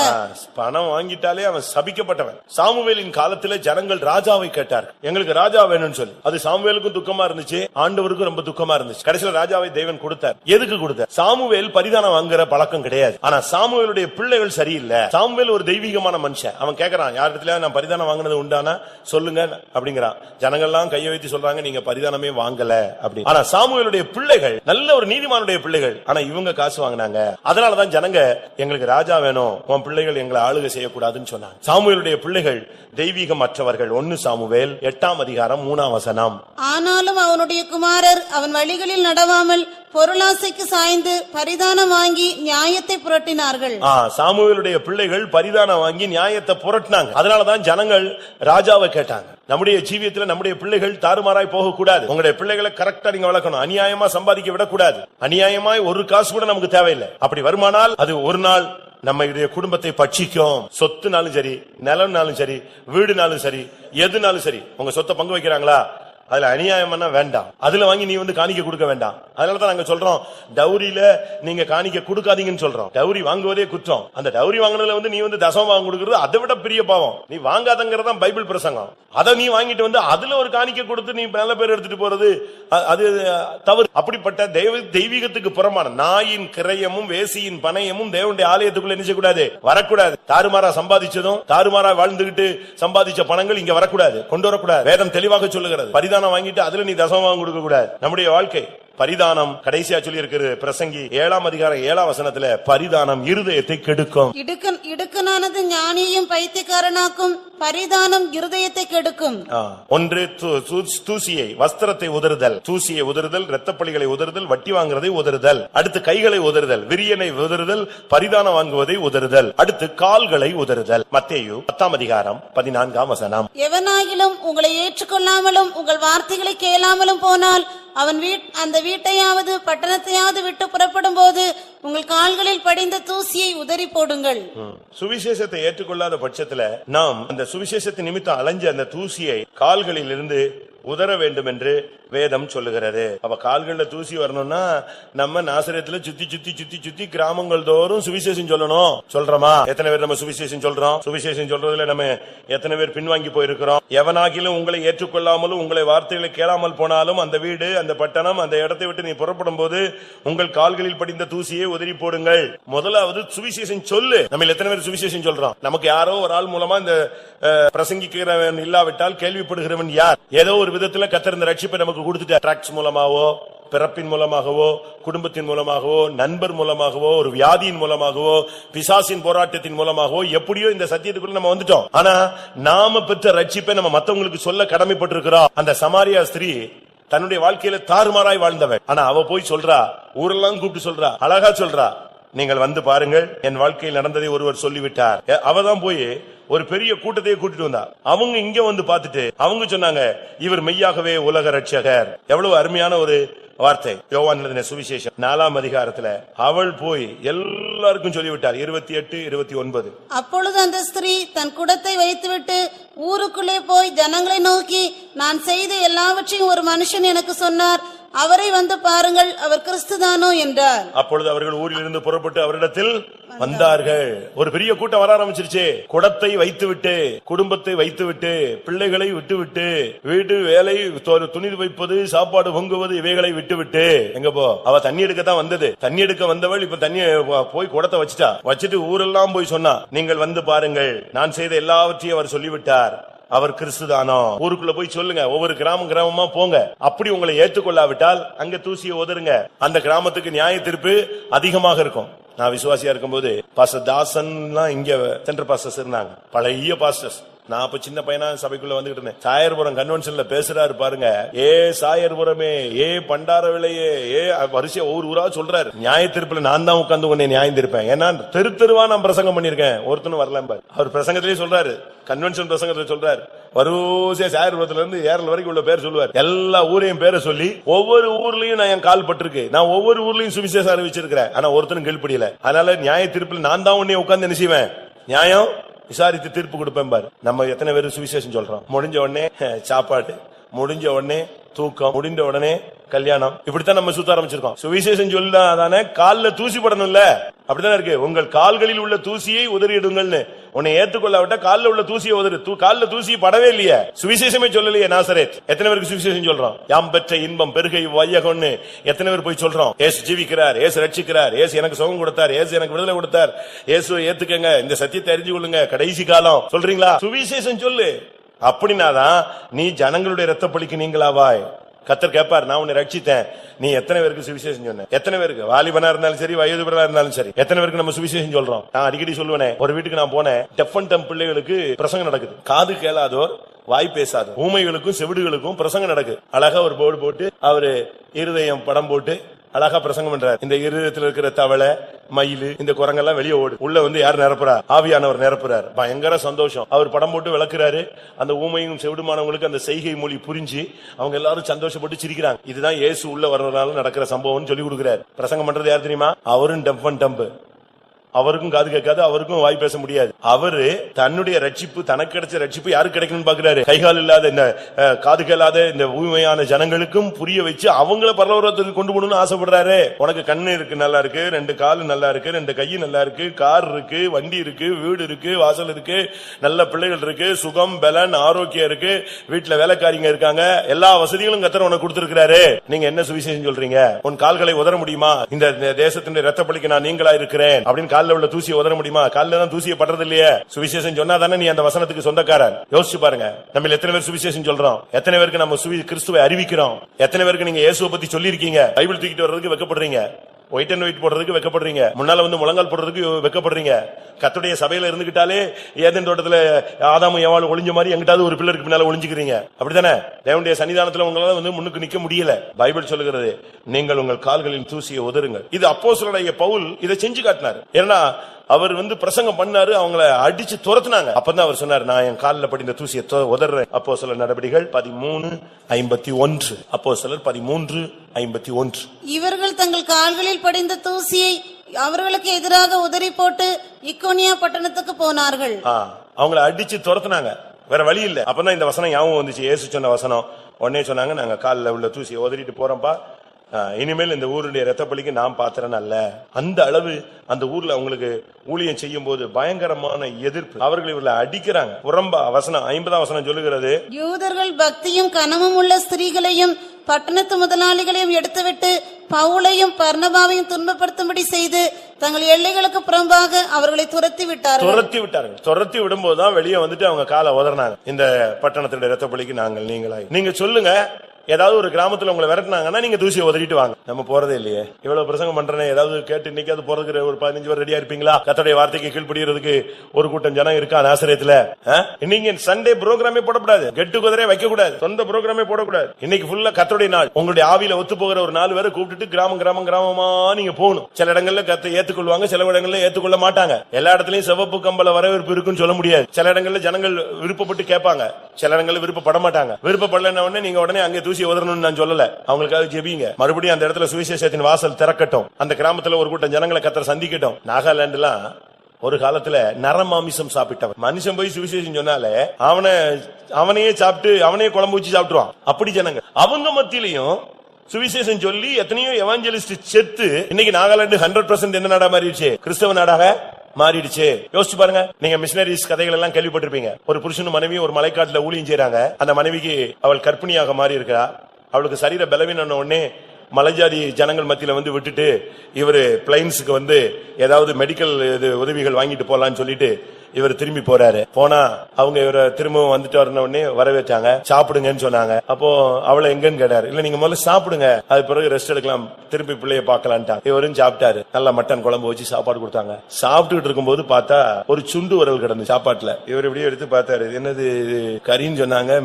பணம் வாங்கிட்டாலே அவன் சபிக்கப்பட்டவன். சாமுவேலின் காலத்துல ஜனங்கள் ராஜாவை கேட்டார், எங்களுக்கு ராஜா வேணும்னு சொல்லி. அது சாமுவேலுக்கும் துக்கமா இருந்துச்சு, ஆண்டவருக்கும் ரொம்ப துக்கமா இருந்துச்சு. கடைசியில ராஜாவை தேவன் கொடுத்தார். எதுக்கு கொடுத்தார்? சாமுவேல் பரிதானம் வாங்குற பழக்கம் கிடையாது, ஆனா சாமுவேலுடைய பிள்ளைகள் சரியில்லை. சாமுவேல் ஒரு தெய்வீகமான மனுஷன். அவன் கேட்கறான், யாரிடத்துல நான் பரிதானம் வாங்கினது உண்டானா சொல்லுங்க அப்படிங்கிறான். ஜனங்கள்லாம் கையை வைத்து சொல்றாங்க, நீங்க பரிதானமே வாங்கல அப்படி. ஆனா சாமுவேலுடைய பிள்ளைகள் நல்ல ஒரு நீதிமானுடைய பிள்ளைகள், ஆனா இவங்க காசு வாங்கினாங்க. அதனாலதான் ஜனங்க எங்களுக்கு ராஜா வேணும், உன் பிள்ளைகள் எங்களை ஆளுகை செய்யக்கூடாதுன்னு சொன்னாங்க. சாமுவேலுடைய பிள்ளைகள் தெய்வீகமற்றவர்கள். 1 சாமுவேல் 8:3. ஆனாலும் அவனுடைய குமாரர் அவன் வழிகளில் நடவாமல் பொருளாசைக்கு சாய்ந்து பரிதானம் வாங்கி நியாயத்தை புரட்டினார்கள். சாமுவேலுடைய பிள்ளைகள் பரிதானம் வாங்கி நியாயத்தை புரட்டினாங்க. அதனாலதான் ஜனங்கள் ராஜாவை கேட்டாங்க. நம்முடைய ஜீவியத்துல நம்முடைய பிள்ளைகள் தாறுமாறாய் போக கூடாது. உங்களுடைய பிள்ளைகளை கரெக்டா நீங்க வளர்க்கணும். அநியாயமா சம்பாதிக்க விடக்கூடாது. அநியாயமாய் ஒரு காசு கூட நமக்கு தேவையில்லை. அப்படி வருமானால் அது ஒரு நாள் நம்முடைய குடும்பத்தை பட்சிக்கும். சொத்துனாலும் சரி, நிலம்னாலும் சரி, வீடுனாலும் சரி, எதுனாலும் சரி. உங்க சொத்தை பங்கு வைக்கிறாங்களா, அதுல அநியாயம் வேண்டாம். அதுல வாங்கி நீ காணிக்க கொடுக்க வேண்டாம். அதனாலதான் நாங்க சொல்றோம், டவுரியில நீங்க காணிக்க கொடுக்காதீங்கன்னு சொல்றோம். டவுரி வாங்குவதே குற்றம். அந்த டவுரி வாங்கினதுல நீ தசம வாங்க கொடுக்கறது அதை விட பெரிய பாவம். நீ வாங்காதங்கிறதா பைபிள் பிரசங்கம். அதை நீ வாங்கிட்டு அதுல ஒரு காணிக்க கொடுத்து நீ நல்ல பேர் எடுத்துட்டு போறது அது தவறு. அப்படிப்பட்ட தெய்வீகத்துக்கு புறமான நாயின் கிரயமும் வேசியின் பணையமும் தேவனுடைய ஆலயத்துக்குள்ள என்ன செய்யக்கூடாது, வரக்கூடாது. தாறுமாறா சம்பாதிச்சதும் தாறுமாறா வாழ்ந்துகிட்டு சம்பாதிச்ச பணங்கள் இங்க வரக்கூடாது, கொண்டு வரக்கூடாது. வேதம் தெளிவாக சொல்லுகிறது. பரிதானம் வாங்கிட்டு அதுல நீ தசமம் வாங்க கொடுக்க கூடாது. நம்முடைய வாழ்க்கை பரிதானம். கடைசியா சொல்லி இருக்கிறது பிரசங்கி 7:7 பரிதானம் இருதயத்தை கெடுக்கும். இடுக்கனானது ஞானியையும் பைத்தியக்காரனாக்கும், பரிதானம் இருதயத்தை கெடுக்கும். ஒன்று தூசியை, வஸ்திரத்தை உதறுதல், தூசியை உதறுதல், இரத்தப்பழிகளை உதறுதல், வட்டி வாங்குறதை உதறுதல், அடுத்து கைகளை உதறுதல், விரியனை உதறுதல், பரிதானம் வாங்குவதை உதறுதல், அடுத்து கால்களை உதறுதல். மத்தேயு 10:14. எவனாகிலும் உங்களை ஏற்றுக்கொள்ளாமலும் உங்கள் வார்த்தைகளை கேளாமலும் போனால் அவன் அந்த வீட்டையாவது பட்டணத்தையாவது விட்டு புறப்படும் போது உங்கள் கால்களில் படிந்த தூசியை உதறி போடுங்கள். சுவிசேஷத்தை ஏற்றுக்கொள்ளாத பட்சத்துல நாம் அந்த சுவிசேஷத்தை நிமித்தம் அலைஞ்ச அந்த தூசியை கால்களில் இருந்து உதற வேண்டும் என்று வேதம் சொல்லுகிறது. அப்ப கால்கள்ல தூசி வரணும்னா நம்ம நாசரேத்துல சுத்தி சுத்தி சுத்தி சுத்தி கிராமங்கள் தோறும் சுவிசேஷம் சொல்லணும். சொல்றோமா? எத்தனை பேர் நம்ம சுவிசேஷம் சொல்றோம்? சுவிசேஷம் சொல்றதுல நம்ம எத்தனை பேர் பின்வாங்கி போயிருக்கிறோம்? எவனாகிலும் உங்களை ஏற்றுக்கொள்ளாமலும் உங்களை வார்த்தைகளை கேளாமல் போனாலும் அந்த வீடு, அந்த பட்டணம், அந்த இடத்தை விட்டு நீ புறப்படும் போது உங்கள் கால்களில் படிந்த தூசியை உதறி போடுங்கள். முதலாவது சுவிசேஷம் சொல்லு. நம்ம எத்தனை பேர் சுவிசேஷம் சொல்றோம்? நமக்கு யாரோ ஒரு ஆள் மூலமா இந்த பிரசங்கிக்கிறவன் இல்லாவிட்டால் கேள்விப்படுகிறவன் யார்? ஏதோ ஒரு விதத்துல கர்த்தர் இந்த ரட்சிப்பை நமக்கு கொடுத்துட்டார். டிராக்ட்ஸ் மூலமாவோ, பிறப்பின் மூலமாகவோ, குடும்பத்தின் மூலமாகவோ, நண்பர் மூலமாகவோ, ஒரு வியாதியின் மூலமாகவோ, பிசாசின் போராட்டத்தின் மூலமாகவோ, எப்படியோ இந்த சத்தியத்துக்குள்ள நம்ம வந்துட்டோம். ஆனா நாம பெற்ற ரட்சிப்பை நம்ம மத்தவங்களுக்கு சொல்ல கடமைப்பட்டிருக்கிறோம். அந்த சமாரியா ஸ்திரீ தன்னுடைய வாழ்க்கையில தாறுமாறாய் வாழ்ந்தவள். ஆனா அவ போய் சொல்றா, ஊரெல்லாம் கூப்பிட்டு சொல்றா, அழகா சொல்றா, நீங்கள் வந்து பாருங்கள், என் வாழ்க்கையில் நடந்ததை ஒருவர் சொல்லிவிட்டார். அவதான் போய் ஒரு பெரிய கூட்டத்தையே கூட்டிட்டு வந்தா. அவங்க இங்க வந்து பார்த்துட்டு அவங்க சொன்னாங்க, இவர் மெய்யாகவே உலக ரட்சகர். எவ்வளவு அருமையான ஒரு வார்த்தை. யோவான் எழுதின சுவிசேஷம் 4ஆம் அதிகாரத்துல அவள் போய் எல்லாருக்கும் சொல்லிவிட்டார். 28, 29. அப்பொழுது அந்த ஸ்திரீ தன் குடத்தை வைத்துவிட்டு ஊருக்குள்ளே போய் ஜனங்களை நோக்கி, நான் செய்த எல்லாவற்றையும் ஒரு மனுஷன் எனக்கு சொன்னார், அவரை வந்து பாருங்கள், அவர் கிறிஸ்துதானோ என்றார். அப்பொழுது அவர்கள் ஊரிலிருந்து புறப்பட்டு அவரிடத்தில் வந்தார்கள். ஒரு பெரிய கூட்டம் வர ஆரம்பிச்சிருச்சு. குடத்தை வைத்துவிட்டு, குடும்பத்தை வைத்துவிட்டு, பிள்ளைகளை விட்டுவிட்டு, வீடு வேலை, துணி வைப்பது, சாப்பாடு பொங்குவது, இவைகளை விட்டுவிட்டு எங்க போ. அவ தண்ணி எடுக்கத்தான் வந்தது. தண்ணி எடுக்க வந்தவள் இப்ப தண்ணி போய் குடத்தை வச்சுட்டு ஊரெல்லாம் போய் சொன்னா, நீங்கள் வந்து பாருங்கள், நான் செய்த எல்லாவற்றையும் அவர் சொல்லிவிட்டார், அவர் கிறிஸ்துதானோ. ஊருக்குள்ள போய் சொல்லுங்க, ஒவ்வொரு கிராமமா போங்க. அப்படி உங்களை ஏற்றுக்கொள்ளாவிட்டால் அங்க தூசியை உதருங்க. அந்த கிராமத்துக்கு நியாய தீர்ப்பு அதிகமாக இருக்கும். நான் விசுவாசியா இருக்கும்போது பாஸ்டர் தாசன் இங்க சென்டர் பாஸ்டர்ஸ் இருந்தாங்க, பழைய பாஸ்டர்ஸ். நான் அப்ப சின்ன பையனா சபைக்குள்ள வந்துகிட்டு இருந்தேன். சாயர்புரம் கன்வென்ஷன்ல பேசுறாரு பாருங்க, ஏ சாயர்புரமே, ஏ பண்டார விலையே, ஏ வரிசையா ஒவ்வொரு ஊரா சொல்றாரு. நியாய தீர்ப்புல நான் தான் உட்கார்ந்து உன்னை நியாயம் தீர்ப்பேன். ஏன்னா தெருவா நான் பிரசங்கம் பண்ணிருக்கேன், ஒருத்தனும் வரல. அவர் பிரசங்கத்திலேயே சொல்றாரு, கன்வென்ஷன் பிரசங்கத்துல சொல்றாரு, வரிசையா சாயர்புரத்துல இருந்து ஏரல் வரைக்கும் உள்ள பேர் சொல்லுவார். எல்லா ஊரையும் பேரை சொல்லி ஒவ்வொரு ஊர்லயும் நான் என் கால் பட்டிருக்கு. நான் ஒவ்வொரு ஊர்லயும் சுவிசேஷம் அறிவிச்சிருக்கிறேன். ஆனா ஒருத்தனும் கீழ்ப்படியல. அதனால நியாய தீர்ப்புல நான் தான் உன்னை உட்கார்ந்து என்ன செய்வேன், நியாயம் விசாரித்து தீர்ப்பு கொடுப்பேன் பாரு. நம்ம எத்தனை பேர் சுவிசேஷம் சொல்றோம்? முடிஞ்ச உடனே சாப்பாடு, முடிஞ்ச உடனே தூக்கம், முடிந்த உடனே கல்யாணம். இப்படித்தான் நம்ம சுத்த ஆரம்பிச்சிருக்கோம். சுவிசேஷம் சொல்லாதானே கால்ல தூசி படணும்ல, அப்படித்தானே இருக்கு. உங்கள் கால்களில் உள்ள தூசியை உதறிடுங்கள்னு. உன்னை ஏற்றுக்கொள்ளாவிட்டா கால்ல உள்ள தூசியை உதறு. கால்ல தூசி படவே இல்லையே, சுவிசேஷமே சொல்லலையே. நாசரேத் எத்தனை பேருக்கு சுவிசேஷம் சொல்றோம்? யாம் பெற்ற இன்பம் பெருகை வையகம்னு எத்தனை பேர் போய் சொல்றோம்? ஏசு ஜீவிக்கிறார், ஏசு ரட்சிக்கிறார், ஏசு எனக்கு சுகம் கொடுத்தார், ஏசு எனக்கு விடுதலை கொடுத்தார், ஏசுவை ஏத்துக்கங்க, இந்த சத்தியத்தை அறிஞ்சு கொள்ளுங்க, கடைசி காலம் சொல்றீங்களா? சுவிசேஷம் சொல்லு. அப்படின்னாதான் நீ ஜனங்களுடைய இரத்த பலிக்கு நீங்களாவாய். கர்த்தர் கேட்பார், நான் உன்னை ரட்சித்தேன், நீ எத்தனை பேருக்கு சுவிசேஷம் சொன்ன? எத்தனை பேருக்கு? வாலிபனா இருந்தாலும் சரி, வயதுபரா இருந்தாலும் சரி, எத்தனை பேருக்கு நம்ம சுவிசேஷம் சொல்றோம்? நான் அடிக்கடி சொல்லுவேனே, ஒரு வீட்டுக்கு நான் போனேன், டெஃப் அண்ட் டம்ப் பிள்ளைகளுக்கு பிரசங்கம் நடக்குது. காது கேளாதோர், வாய் பேசாதோர், ஊமைகளுக்கும் செவிடுகளுக்கும் பிரசங்கம் நடக்குது. அழகா ஒரு போர்டு போட்டு அவரு இருதயம் படம் போட்டு அழகா பிரசங்கம் பண்றாரு. இந்த இருதயத்தில் இருக்கிற தவளை, மயிலு, இந்த குரங்கெல்லாம் வெளியே ஓடு. உள்ள வந்து யார் நிரப்புறா? ஆவியானவர் நிரப்புறாரு. பயங்கர சந்தோஷம். அவர் படம் போட்டு விளக்குறாரு. அந்த ஊமையும் செவிடுமானவங்களுக்கு அந்த செய்கை மொழி புரிஞ்சு அவங்க எல்லாரும் சந்தோஷப்பட்டு சிரிக்கிறாங்க. இதுதான் இயேசு உள்ள வர்றதுனால நடக்கிற சம்பவம்னு சொல்லி கொடுக்கிறாரு. பிரசங்கம் பண்றது யார் தெரியுமா? அவரும் டெஃப் அண்ட் டம்ப். அவருக்கும் காது கேட்காது, அவருக்கும் வாய் பேச முடியாது. அவரு தன்னுடைய ரட்சிப்பு, தனக்கு கிடைச்ச ரட்சிப்பு யாருக்கு கிடைக்கணும்னு பாக்குறாரு. கைகால் இல்லாத, இந்த காது கேளாத இந்த ஊமையான ஜனங்களுக்கும் புரிய வச்சு அவங்கள பரலோகத்துக்கு கொண்டு போகணும்னு ஆசைப்படுறாரு. உனக்கு கண்ணு இருக்கு, நல்லா இருக்கு, 2 கால் நல்லா இருக்கு, 2 கை நல்லா இருக்கு, கார் இருக்கு, வண்டி இருக்கு, வீடு இருக்கு, வாசல் இருக்கு, நல்ல பிள்ளைகள் இருக்கு, சுகம் பலன் ஆரோக்கியம் இருக்கு, வீட்டுல வேலைக்காரிங்க இருக்காங்க, எல்லா வசதிகளும் கர்த்தர் உனக்கு கொடுத்திருக்கிறாரு. நீங்க என்ன சுவிசேஷம் சொல்றீங்க? உன் கால்களை உதற முடியுமா? இந்த தேசத்தின் இரத்த பலிக்கு நான் நீங்களா இருக்கிறேன் அப்படின்னு கால்ல உள்ள தூசியை உதற முடியுமா? கால்ல தான் தூசியை படுறது இல்லையே. சுவிசேஷம் சொன்னா தானே நீ அந்த வசனத்துக்கு சொந்தக்காரன். யோசிச்சு பாருங்க, நம்ம எத்தனை பேர் சுவிசேஷம் சொல்றோம்? எத்தனை பேருக்கு நம்ம கிறிஸ்துவை அறிவிக்கிறோம்? எத்தனை பேருக்கு நீங்க இயேசுவை பத்தி சொல்லிருக்கீங்க? பைபிள் தூக்கிட்டு வர்றதுக்கு வெக்கப்படுறீங்க, ஒயிட் அண்ட் ஒயிட் போடுறதுக்கு வெக்கப்படுறீங்க, முன்னால வந்து முழங்கால் போடுறதுக்கு வெக்கப்படுறீங்க. கர்த்தருடைய சபையில இருந்துகிட்டாலே ஏதேன் தோட்டத்துல ஆதாமும் ஏவாளும் ஒளிஞ்ச மாதிரி எங்கிட்டாவது ஒரு பிள்ளருக்கு பின்னால ஒளிஞ்சுக்கிறீங்க. அப்படித்தானே? தேவனுடைய சன்னிதானத்துல உங்களால வந்து முன்னுக்கு நிக்க முடியல. பைபிள் சொல்லுகிறது, நீங்கள் உங்கள் கால்களின் தூசியை உதறுங்கள். இது அப்போஸ்தலனாகிய பவுல் இதை செஞ்சு காட்டினார். ஏன்னா அவர் வந்து பிரசங்கம் பண்ணாரு, அவங்கள அடிச்சு துரத்துனாங்க. அப்பதான் அவர் சொன்னார், நான் என் காலில் படிந்த தூசியை உதறேன். அப்போஸ்தலர் நடபடிகள் 13:51. அப்போஸ்தலர் 13:51. இவர்கள் தங்கள் கால்களில் படிந்த தூசியை அவர்களுக்கு எதிராக உதறி போட்டு இக்கோனியா பட்டணத்துக்கு போனார்கள். அவங்கள அடிச்சு துரத்துனாங்க, வேற வழி இல்ல. அப்பதான் இந்த வசனம் ஞாபகம் வந்துச்சு, இயேசு சொன்ன வசனம். உடனே சொன்னாங்க, நாங்க காலில் உள்ள தூசியை உதறிட்டு போறோம்பா, இனிமேல் இந்த ஊருடைய ரத்த பலிக்கு நாம் பாத்திரன் அல்ல. அந்த அளவு அந்த ஊர்ல அவங்களுக்கு ஊழியம் செய்யும் போது பயங்கரமான எதிர்ப்பு. அவர்கள் இவர்களை அடிக்கிறாங்க. புறம்பா வசனம் 50ஆம் வசனம் சொல்லுகிறது, யூதர்கள் பக்தியும் கனமும் உள்ள ஸ்திரீகளையும் பட்டணத்து முதலாளிகளையும் எடுத்துவிட்டு பவுலையும் பர்னபாவையும் துன்பப்படுத்தும்படி செய்து தங்கள் எல்லைகளுக்கு புறம்பாக அவர்களை துரத்தி விட்டார்கள். துரத்தி விடும்போதுதான் வெளியே வந்துட்டு அவங்க காலை உதறினாங்க. இந்த பட்டணத்துடைய ரத்த பலிக்கு நாங்கள் நீங்களாய். நீங்க சொல்லுங்க, ஏதாவது ஒரு கிராமத்துல உங்களை விரட்டினாங்கன்னா நீங்க தூசியை உதறிட்டு வாங்க. நம்ம போறதே இல்லையே. இவ்வளவு பிரசங்கம் பண்றேன், ஏதாவது கேட்டு இன்னைக்கு அது போறதுக்கு ஒரு 15 பேர் ரெடியா இருப்பீங்களா? கர்த்தருடைய வார்த்தைக்கு கீழ்ப்படிறதுக்கு ஒரு கூட்டம் ஜனம் இருக்கா நாசரேத்துல? இன்னைக்கு சண்டே ப்ரோகிராமே போடக்கூடாது, கெட் டுகெதரே வைக்க கூடாது, சொந்த ப்ரோகிராமே போடக்கூடாது. இன்னைக்கு ஃபுல்லா கர்த்தருடைய நாள். உங்களுடைய ஆவியில ஒத்து போகிற ஒரு 4 பேரை கூப்பிட்டுட்டு கிராமமா நீங்க போகணும். சில இடங்கள்ல கர்த்தரை ஏத்துக்கொள்வாங்க, சில இடங்கள்ல ஏத்துக்கொள்ள மாட்டாங்க. எல்லா இடத்துலயும் சிவப்பு கம்பள வரவேற்பு இருக்குன்னு சொல்ல முடியாது. சில இடங்கள்ல ஜனங்கள் விருப்பப்பட்டு கேட்பாங்க, சில இடங்கள்ல விருப்பப்பட மாட்டாங்க. விருப்பப்படலன்னா உடனே நீங்க உடனே அங்கே தூசி உதறணும்னு நான் சொல்லல, அவங்களுக்காக ஜெபிங்க. மறுபடியும் அந்த இடத்துல சுவிசேஷத்தின் வாசல் திறக்கட்டும். அந்த கிராமத்துல ஒரு கூட்டம் ஜனங்களை கர்த்தர் சந்திக்கட்டும். நாகாலாந்துலாம் ஒரு காலத்துல நரமாமிசம் சாப்பிட்டவன் மனுஷன் போய் சுவிசேஷம் சொன்னாலே அவனையே சாப்பிட்டு அவனையே குழம்பு வச்சு சாப்பிட்டுருவான். அப்படி ஜனங்க அவங்க மத்தியிலையும் சுவிசேஷம் சொல்லி எத்தனையோ எவாஞ்சலிஸ்ட் செத்து இன்னைக்கு நாகாலாந்து 100% என்ன நாடா மாறிடுச்சு? கிறிஸ்தவ நாடாக மாறிடுச்சு. யோசிச்சு பாருங்க. நீங்க மிஷனரிஸ் கதைகள் எல்லாம் கேள்விப்பட்டிருப்பீங்க. ஒரு புருஷனும் மனைவியும் ஒரு மலைக்காட்டுல ஊழியம் செய்யறாங்க. அந்த மனைவிக்கு அவள் கர்ப்பிணியாக மாறி இருக்கா. அவளுக்கு சரீர பலவீனம் உடனே மலைஜாதி ஜனங்கள் மத்தியில வந்து விட்டுட்டு இவரு பிளைன்ஸுக்கு வந்து ஏதாவது மெடிக்கல் உதவிகள் வாங்கிட்டு போலான்னு சொல்லிட்டு இவர் திரும்பி போறாரு. போனா அவங்க இவரை திரும்பவும் வந்துட்டு வரன உடனே வரவேற்றாங்க, சாப்பிடுங்கன்னு சொன்னாங்க. அப்போ அவளை எங்கன்னு கேட்டாரு. இல்ல நீங்க முதல்ல சாப்பிடுங்க, அது பிறகு ரெஸ்ட் எடுக்கலாம், திரும்பி பிள்ளைய பாக்கலான்ட்டாங்க. இவரும் சாப்பிட்டாரு. நல்லா மட்டன் குழம்பு வச்சு சாப்பாடு கொடுத்தாங்க. சாப்பிட்டுட்டு இருக்கும்போது பார்த்தா ஒரு சுண்டு வரல் கிடந்து சாப்பாட்டுல. இவர் இப்படியே எடுத்து பார்த்தாரு, என்னது கறின்னு சொன்னாங்க,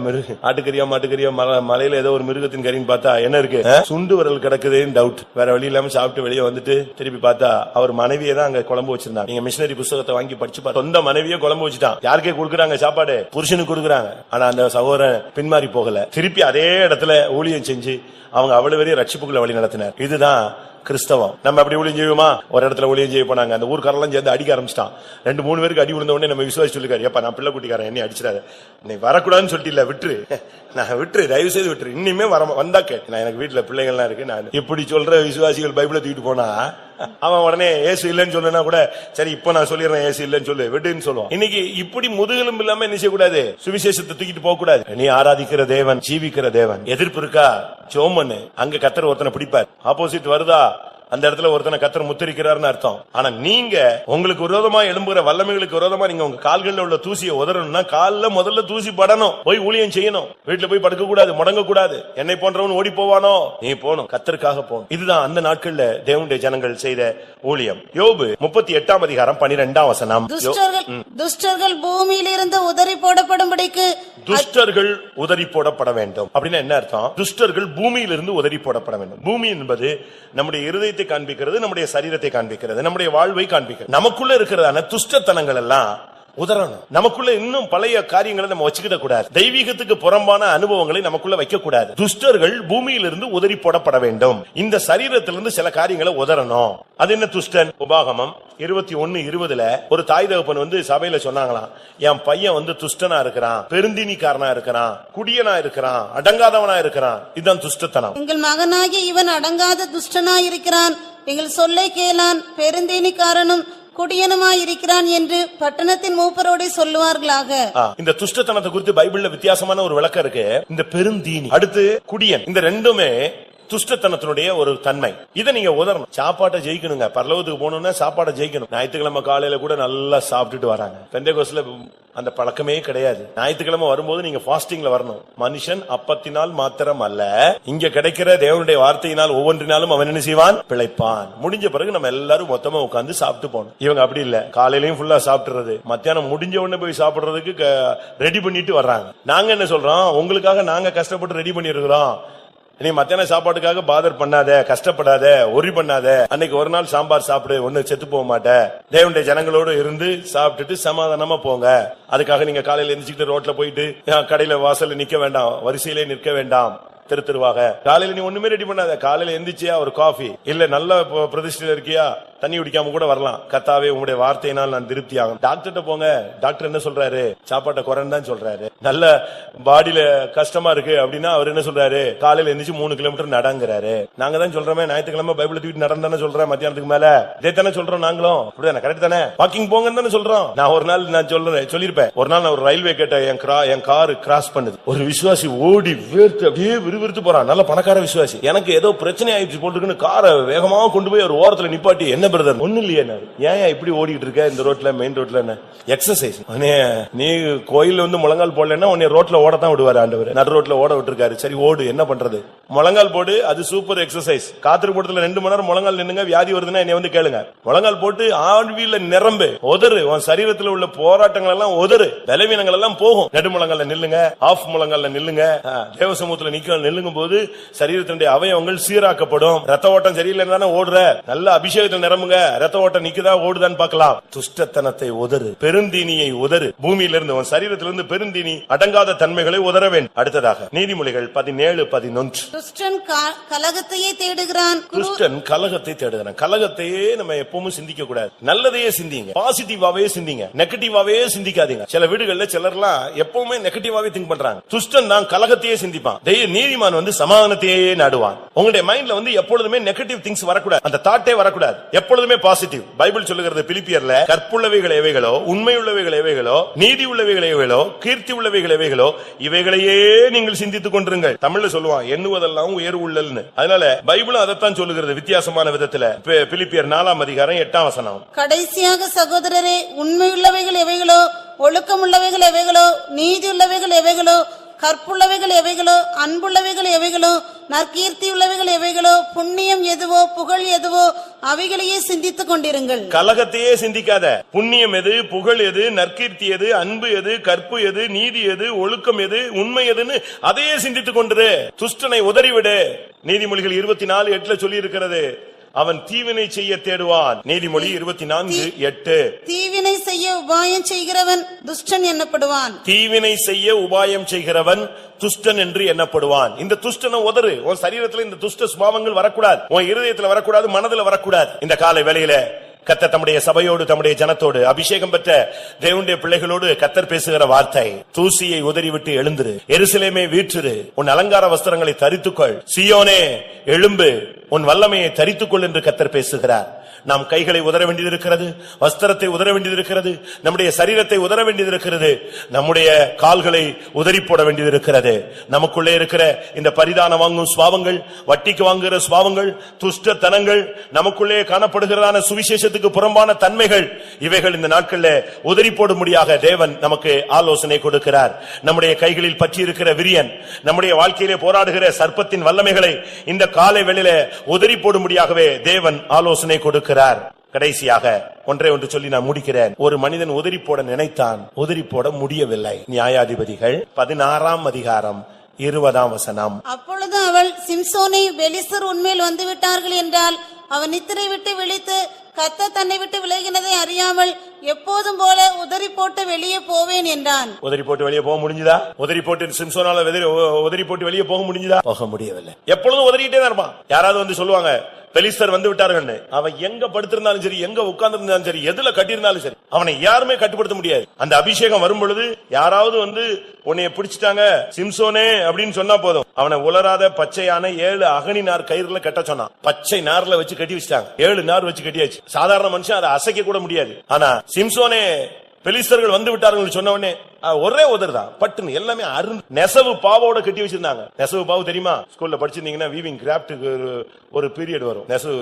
ஆட்டுக்கறியா மாட்டுக்கறியா, மலையில ஏதோ ஒரு மிருகத்தின் கறின்னு பார்த்தா என்ன இருக்கு, சுண்டு வரல் கிடக்குதுன்னு டவுட். வேற வழி இல்லாம சாப்பிட்டு வெளியே வந்துட்டு திருப்பி பார்த்தா அவர் மனைவியை தான் அங்க குழம்பு வச்சிருந்தாங்க. நீங்க மிஷனரி புத்தகத்தை வாங்கி படிச்சு பார்த்தா சொந்த மனைவியே குழம்பு வச்சுட்டான். யாருக்கே கொடுக்குறாங்க சாப்பாடு? புருஷனுக்கு கொடுக்குறாங்க. ஆனா அந்த சகோதரன் பின்மாறி போகல, திருப்பி அதே இடத்துல ஊழியம் செஞ்சு அவங்க அவ்வளவு பெரிய ரட்சிப்புகளை வழி நடத்தினார். இதுதான் கிறிஸ்தவம். நம்ம அப்படி ஊழியம் செய்வோமா? ஒரு இடத்துல ஊழியம் செய்ய போனாங்க, அந்த ஊர்க்காரெல்லாம் சேர்ந்து அடிக்க ஆரம்பிச்சிட்டான். 2-3 பேருக்கு அடி விழுந்த உடனே நம்ம விசுவாசி சொல்லிருக்காரு, எப்ப நான் பிள்ளை குட்டிக்காரன் என்ன அடிச்சிடாரு, நீ வரக்கூடாதுன்னு சொல்லிட்டு இல்ல, விட்டுரு, நான் விட்டுரு, தயவு செய்து விட்டுரு, இனிமே வந்தா கேட்டு, நான் எனக்கு வீட்டுல பிள்ளைகள்லாம் இருக்கு, நான் இப்படி சொல்ற விசுவாசிகள் பைபிளை தூக்கிட்டு போனா அவன் உடனே ஏசு இல்லன்னு சொன்னா கூட சரி இப்ப நான் சொல்லிடுறேன் ஏசு இல்லன்னு சொல்லு, விடுன்னு சொல்லுவான். இன்னைக்கு இப்படி முதுகெலும்பு இல்லாம என்ன செய்யக்கூடாது? சுவிசேஷத்தை தூக்கிட்டு போக கூடாது. நீ ஆராதிக்கிற தேவன், ஜீவிக்கிற தேவன். எதிர்ப்பு இருக்கா? ஜோமன்னு அங்க கர்த்தர் ஒருத்தனை பிடிப்பார். ஆப்போசிட் வருதா? அந்த இடத்துல ஒருத்தனை கர்த்தர் முத்திரிக்கிறார்னு அர்த்தம். ஆனா நீங்க உங்களுக்கு விரோதமா எழும்புகிற வல்லமைகளுக்கு விரோதமா நீங்க உங்க கால்கள்ல உள்ள தூசியை உதறணும்னா கால்ல முதல்ல தூசி படணும். போய் ஊழியம் செய்யணும். வீட்டுல போய் படுக்க கூடாது, முடங்க கூடாது. என்னை போன்றவன் ஓடி போவானோ? நீ போகணும், கர்த்தருக்காக போகணும். இதுதான் அந்த நாட்கள்ல தேவனுடைய ஜனங்கள் செய்த ஊழியம். யோபு 38ஆம் அதிகாரம் 12ஆம் வசனம். துஷ்டர்கள் பூமியிலிருந்து உதறி போடப்படும்படிக்கு, துஷ்டர்கள் உதறி போடப்பட வேண்டும் அப்படின்னா என்ன அர்த்தம்? துஷ்டர்கள் பூமியிலிருந்து உதறி போடப்பட வேண்டும். பூமி என்பது நம்முடைய இருதயத்தை காண்பிக்கிறது, நம்முடைய சரீரத்தை காண்பிக்கிறது, நம்முடைய வாழ்வை காண்பிக்கிறது. நமக்குள்ள இருக்கிறதான துஷ்டத்தனங்கள் எல்லாம் உதறணும். நமக்குள்ள இன்னும் பழைய காரியங்களை நம்ம வச்சுக்கிட கூடாது. தெய்வீகத்துக்கு புறம்பான அனுபவங்களை நமக்குள்ள வைக்க கூடாது. துஷ்டர்கள் பூமியிலிருந்து உதறி போடப்பட வேண்டும். இந்த சரீரத்திலிருந்து சில காரியங்களை உதறணும். அது என்ன துஷ்டன்? உபாகமம் 21:20 ஒரு தாய் தகப்பன் வந்து சபையில சொன்னாங்களாம், என் பையன் வந்து துஷ்டனா இருக்கிறான், பெருந்தினிக்காரனா இருக்கிறான், குடியனா இருக்கிறான், அடங்காதவனா இருக்கிறான். இதுதான் துஷ்டத்தனம். எங்கள் மகனாகிய இவன் அடங்காத துஷ்டனா இருக்கிறான், எங்கள் சொல்லை கேளான், பெருந்தினிக்காரனும் குடியனுமாயிருக்கிறான் என்று பட்டணத்தின் மூப்பரோடு சொல்லுவார்களாக. இந்த துஷ்டத்தனத்தை குறித்து பைபிள்ல வித்தியாசமான ஒரு விளக்கம் இருக்கு. இந்த பெருந்தீனி, அடுத்து குடியன், இந்த ரெண்டுமே துஷ்டத்தனத்தினுடைய ஒரு தன்மை. இதை நீங்க உதறணும். சாப்பாட்டை ஜெயிக்கணுங்க. பரலோகத்துக்கு போகணும்னா சாப்பாட்டை ஜெயிக்கணும். ஞாயிற்றுக்கிழமை காலையில கூட நல்லா சாப்பிட்டுட்டு வராங்க. பெந்தேகோஸ்துல அந்த பழக்கமே கிடையாது. ஞாயிற்றுக்கிழமை வரும்போது நீங்க ஃபாஸ்டிங்ல வரணும். மனுஷன் அப்பத்தினால் மாத்திரம் அல்ல, இங்க கிடைக்கிற தேவனுடைய வார்த்தையினால் ஒவ்வொன்றினாலும் அவன் என்ன செய்வான்? பிழைப்பான். முடிஞ்ச பிறகு நம்ம எல்லாரும் மொத்தமா உட்கார்ந்து சாப்பிட்டு போகணும். இவங்க அப்படி இல்ல, காலையிலயும் ஃபுல்லா சாப்பிட்டுறது, மத்தியானம் முடிஞ்ச உடனே போய் சாப்பிடுறதுக்கு ரெடி பண்ணிட்டு வர்றாங்க. நாங்க என்ன சொல்றோம்? உங்களுக்காக நாங்க கஷ்டப்பட்டு ரெடி பண்ணி இருக்கிறோம். நீ மத்தியான சாப்பாட்டுக்காக பாதர் பண்ணாத, கஷ்டப்படாத, ஒரி பண்ணாத. அன்னைக்கு ஒரு நாள் சாம்பார் சாப்பிடு, ஒண்ணு செத்து போக மாட்ட. தேவனுடைய ஜனங்களோடு இருந்து சாப்பிட்டுட்டு சமாதானமா போங்க. அதுக்காக நீங்க காலையில எந்திரிச்சுட்டு ரோட்ல போயிட்டு கடையில வாசல்ல நிக்க வேண்டாம், வரிசையிலே நிற்க வேண்டாம். திருவாக காலையில நீ ஒண்ணுமே ரெடி பண்ணாத. காலையில எந்திரிச்சியா ஒரு காஃபி, இல்ல நல்ல பிரதிஷ்டையில இருக்கியா தண்ணி குடிக்காம கூட வரலாம். கர்த்தாவே உங்களுடைய வார்த்தையினால் நான் திருப்தி ஆகும். டாக்டர்கிட்ட போங்க. டாக்டர் என்ன சொல்றாரு? சாப்பாட்டை குறைன்னு தான் சொல்றாரு. நல்ல பாடியில கஷ்டமா இருக்கு அப்படின்னா அவர் என்ன சொல்றாரு? காலையில எந்திரிச்சு 3 கிலோமீட்டர் நடங்கிறாரு. நாங்க தான் சொல்றோமே, ஞாயிற்றுக்கிழமை பைபிள் தூக்கிட்டு நடந்தானே சொல்றேன். மத்தியானத்துக்கு மேல இதே தானே சொல்றோம் நாங்களும். அப்படிதானே? கரெக்ட் தானே? வாக்கிங் போங்கன்னு தானே சொல்றோம். நான் ஒரு நாள் நான் சொல்லிருப்பேன். ஒரு நாள் நான் ஒரு ரயில்வே கேட்ட, என் கார் கிராஸ் பண்ணுது. ஒரு விசுவாசி ஓடி வேர்த்து அப்படியே விறுவிறுத்து போறான். நல்ல பணக்கார விசுவாசி. எனக்கு ஏதோ பிரச்சனை ஆயிடுச்சு போட்டுருக்குன்னு காரை வேகமா கொண்டு போய் ஒரு ஓரத்துல நிப்பாட்டி, என்ன ஏன் பிரதர் ஒண்ணு இல்லையே, ஏன் இப்படி ஓடிட்டு இருக்க இந்த ரோட்ல, மெயின் ரோட்ல? எக்ஸசைஸ். நீ கோயில் முழங்கால் போடலன்னா உன்னை ரோட்ல ஓடத்தான் விடுவாரு ஆண்டவர். நடு ரோட்ல ஓட விட்டுருக்காரு. சரி ஓடு, என்ன பண்றது? முழங்கால் போடு, அது சூப்பர் எக்ஸசைஸ். காத்திரு போட்டதுல 2 மணி நேரம் முழங்கால் நின்னுங்க, வியாதி வருதுன்னா என்னை கேளுங்க. முழங்கால் போட்டு ஆழ்வியில நிரம்பு, உதறு, உன் சரீரத்தில் உள்ள போராட்டங்கள் எல்லாம் உதறு, பலவீனங்கள் எல்லாம் போகும். நடு முழங்கால நில்லுங்க, ஆஃப் முழங்கால நில்லுங்க. தேவ சமூகத்துல நில்லுங்க போது சரீரத்தினுடைய அவயவங்கள் சீராக்கப்படும். ரத்த ஓட்டம் சரியில்லைன்னு ஓடுற, நல்ல அபிஷேகத்தில் நிரம்புங்க. ரத்த ஓட்டம் நிக்குதா ஓடுதான்னு பார்க்கலாம். துஷ்டத்தனத்தை உதறு, பெருந்தீனியை உதறு. பூமியிலிருந்து உன் சரீரத்திலிருந்து பெருந்தீனி அடங்காத தன்மைகளை உதற வேண்டும். அடுத்ததாக நீதிமொழிகள் 17:11. துஷ்டன் கலகத்தையே தேடுகிறான். துஷ்டன் கலகத்தை தேடுகிறான். கலகத்தையே நம்ம எப்பவும் சிந்திக்க கூடாது. நல்லதையே சிந்திங்க, பாசிட்டிவாவே சிந்திங்க, நெகட்டிவாவே சிந்திக்காதீங்க. சில வீடுகள்ல சிலர்லாம் எப்பவுமே நெகட்டிவாவே திங்க் பண்றாங்க. துஷ்டன் தான் கலகத்தையே சிந்திப்பான். நீதிமான் சமாதானத்தையே நாடுவான். உங்களுடைய மைண்ட்ல எப்பொழுதுமே நெகட்டிவ் திங்ஸ் வரக்கூடாது, அந்த தாட்டே வரக்கூடாது. எப்பொழுதுமே பாசிட்டிவ். பைபிள் சொல்லுகிறது பிலிப்பியர்ல, கற்புள்ளவைகள் எவைகளோ, உண்மையுள்ளவைகள் எவைகளோ, நீதி உள்ளவைகள் எவைகளோ, கீர்த்தி உள்ளவைகள் எவைகளோ, இவைகளையே நீங்கள் சிந்தித்துக் கொண்டிருங்கள். தமிழ்ல சொல்லுவான் எண்ணுவதெல்லாம் உயர்வு உள்ளல்னு. அதனால பைபிளும் அதைத்தான் சொல்லுகிறது வித்தியாசமான விதத்துல. பிலிப்பியர் 4:8. கடைசியாக சகோதரரே, உண்மையுள்ளவைகள் எவைகளோ, ஒழுக்கமுள்ளவைகள் எவைகளோ, நீதி உள்ளவைகள் எவைகளோ, கற்புள்ளவைகள் எவைகளோ, அன்புள்ளவைகள் எவைகளோ, நற்கீர்த்தி உள்ளவைகள் எவைகளோ, புண்ணியம் எதுவோ, புகழ் எதுவோ, அவைகளையே சிந்தித்துக் கொண்டிருங்கள். கலகத்தையே சிந்திக்காத. புண்ணியம் எது, புகழ் எது, நற்கீர்த்தி எது, அன்பு எது, கற்பு எது, நீதி எது, ஒழுக்கம் எது, உண்மை எதுன்னு அதையே சிந்தித்துக் கொண்டிரு. துஷ்டனை உதறிவிடு. நீதிமொழிகள் 24:8 சொல்லி இருக்கிறது, அவன் தீவினை செய்ய தேடுவான். நீதிமொழி 24:8. தீவினை செய்ய உபாயம் செய்கிறவன் துஷ்டன் எண்ணப்படுவான். தீவினை செய்ய உபாயம் செய்கிறவன் துஷ்டன் என்று எண்ணப்படுவான். இந்த துஷ்டனை உதறு. உன் சரீரத்தில் இந்த துஷ்ட சுபாவங்கள் வரக்கூடாது, உன் இருதயத்தில் வரக்கூடாது, மனதில் வரக்கூடாது. இந்த காலை வேளையில கர்த்தர் தம்முடைய சபையோடு, தம்முடைய ஜனத்தோடு, அபிஷேகம் பெற்ற தேவனுடைய பிள்ளைகளோடு கர்த்தர் பேசுகிற வார்த்தை, தூசியை உதறிவிட்டு எழுந்திரு, எருசலேமே வீற்றிரு, உன் அலங்கார வஸ்திரங்களை தரித்துக்கொள், சீயோனே எழும்பு, உன் வல்லமையை தரித்துக்கொள் என்று கர்த்தர் பேசுகிறார். நாம் கைகளை உதற வேண்டியது, வஸ்திரத்தை உதற வேண்டியது, நம்முடைய சரீரத்தை உதற வேண்டியது, நம்முடைய கால்களை உதறி போட வேண்டியது. நமக்குள்ளே இருக்கிற இந்த பரிதானம் வாங்கும் சுபாவங்கள், வட்டிக்கு வாங்குகிற சுபாவங்கள், துஷ்டத்தனங்கள், நமக்குள்ளே காணப்படுகிறதான சுவிசேஷத்துக்கு புறம்பான தன்மைகள், இவைகள் இந்த நாட்களில் உதறி போடும்படியாக தேவன் நமக்கு ஆலோசனை கொடுக்கிறார். நம்முடைய கைகளில் பற்றி இருக்கிற விரியன், நம்முடைய வாழ்க்கையிலே போராடுகிற சர்ப்பத்தின் வல்லமைகளை இந்த காலை வேளையிலே உதறி போடும்படியாகவே தேவன் ஆலோசனை கொடுக்கிறார். கடைசியாக ஒன்று சொல்லி நான் முடிக்கிறேன். ஒரு மனிதன் உதறி போட நினைத்தான், உதறி போட முடியவில்லை. நியாயாதிபதிகள் 16:20. அப்பொழுது அவள், சிம்சோனை, பெலிஸ்தர் உன்மேல் வந்து விட்டார்கள் என்றால், அவன் நித்திரை விட்டு விழித்து கர்த்தர் தன்னை விட்டு விலகினதை அறியாமல் எப்போதும் போல உதறி போட்டு வெளியே போவேன் என்றான். உதறி போட்டு வெளியே போக முடிஞ்சதா? உதறி போட்டு சிம்சோனால உதறி போட்டு வெளியே போக முடிஞ்சதா? போக முடியவில்லை. எப்பொழுதும் உதறிட்டே தான் இருப்பான். யாராவது சொல்லுவாங்க பெலிஸ்தர் வந்து விட்டார்கள், அவன் எங்க படுத்திருந்தாலும் சரி, எங்க உட்கார்ந்து இருந்தாலும் சரி, எதுல கட்டியிருந்தாலும் சரி, அவனை யாருமே கட்டுப்படுத்த முடியாது. அந்த அபிஷேகம் வரும் பொழுது யாராவது உன்னைய பிடிச்சிட்டாங்க சிம்சோனே அப்படின்னு சொன்னா போதும், அவனை உலராத பச்சையான 7 அகனி நார் கயிறுல கட்ட சொன்னான். பச்சை நார்ல வச்சு கட்டி வச்சிட்டாங்க. 7 நார் வச்சு கட்டியாச்சு. சாதாரண மனுஷன் அதை அசைக்க கூட முடியாது. ஆனா சிம்சோனே, பெலிஸ்தர்கள் வந்து விட்டார்கள் சொன்ன உடனே ஒரே உதர்தான், பட்டுன்னு எல்லாமே நெசவு பாவோட கட்டி வச்சிருந்தாங்க. நெசவு பாவு தெரியுமா? ஸ்கூல்ல படிச்சிருந்தீங்கன்னா வீவிங் கிராஃப்ட் ஒரு பீரியட் வரும், நெசவு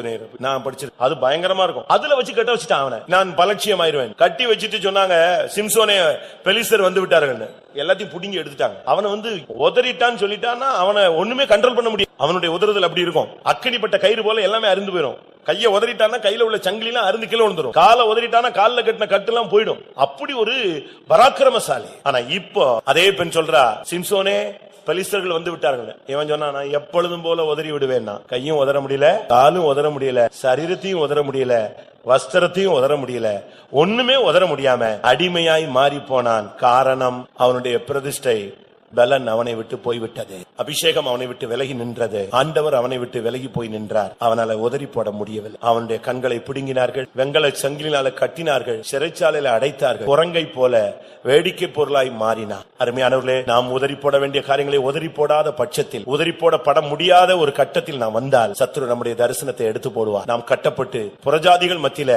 நான் படிச்சிருக்கேன். அது பயங்கரமா இருக்கும். அதுல வச்சு கட்ட வச்சுட்டான் அவனை. நான் பலட்சியம் ஆயிருவேன். கட்டி வச்சுட்டு சொன்னாங்க, சிம்சோனே, பெலிஸ்தர் வந்து விட்டார்கள். எல்லாத்தையும் புடிங்கி எடுத்துட்டாங்க. அவனை உதறிட்டான்னு சொல்லிட்டான்னா அவனை ஒண்ணுமே கண்ட்ரோல் பண்ண முடியும். அவனுடைய உதறுதல் அப்படி இருக்கும். அக்கினிப்பட்ட கயிறு போல எல்லாமே அருந்து போயிடும். கைய உதறிட்டானா கையில உள்ள சங்கிலாம் அருந்து கீழே விழுந்துரும். காலை உதறிட்டானா காலில் கட்டின கட்டு எல்லாம் போயிடும். அப்படி ஒரு பராக்கிரமசாலி. ஆனா இப்போ அதே பெண் சொல்றா, சிம்சோனே, பெலிஸ்தர்கள் வந்து விட்டார்கள். இவன் சொன்னா, நான் எப்பொழுதும் போல உதறி விடுவேன். கையும் உதற முடியல, காலும் உதற முடியல, சரீரத்தையும் உதற முடியல, வஸ்திரத்தையும் உதற முடியல, ஒண்ணுமே உதற முடியாம அடிமையாய் மாறி போனான். காரணம், அவனுடைய பிரதிஷ்டை பலன் அவனை விட்டு போய்விட்டது. அபிஷேகம் அவனை விட்டு விலகி நின்றது. ஆண்டவர் அவனை விட்டு விலகி போய் நின்றார். அவனால உதறி போட முடியவில்லை. அவனுடைய கண்களை பிடுங்கினார்கள், வெங்கல சங்கிலினால கட்டினார்கள், சிறைச்சாலையில அடைத்தார்கள். குரங்கை போல வேடிக்கை பொருளாய் மாறினார். அருமையானவர்களே, நாம் உதறி போட வேண்டிய காரியங்களை உதறி போடாத பட்சத்தில், உதறி போடப்பட முடியாத ஒரு கட்டத்தில் நாம் வந்தால் சத்துரு நம்முடைய தரிசனத்தை எடுத்து போடுவார். நாம் கட்டப்பட்டு புறஜாதிகள் மத்தியில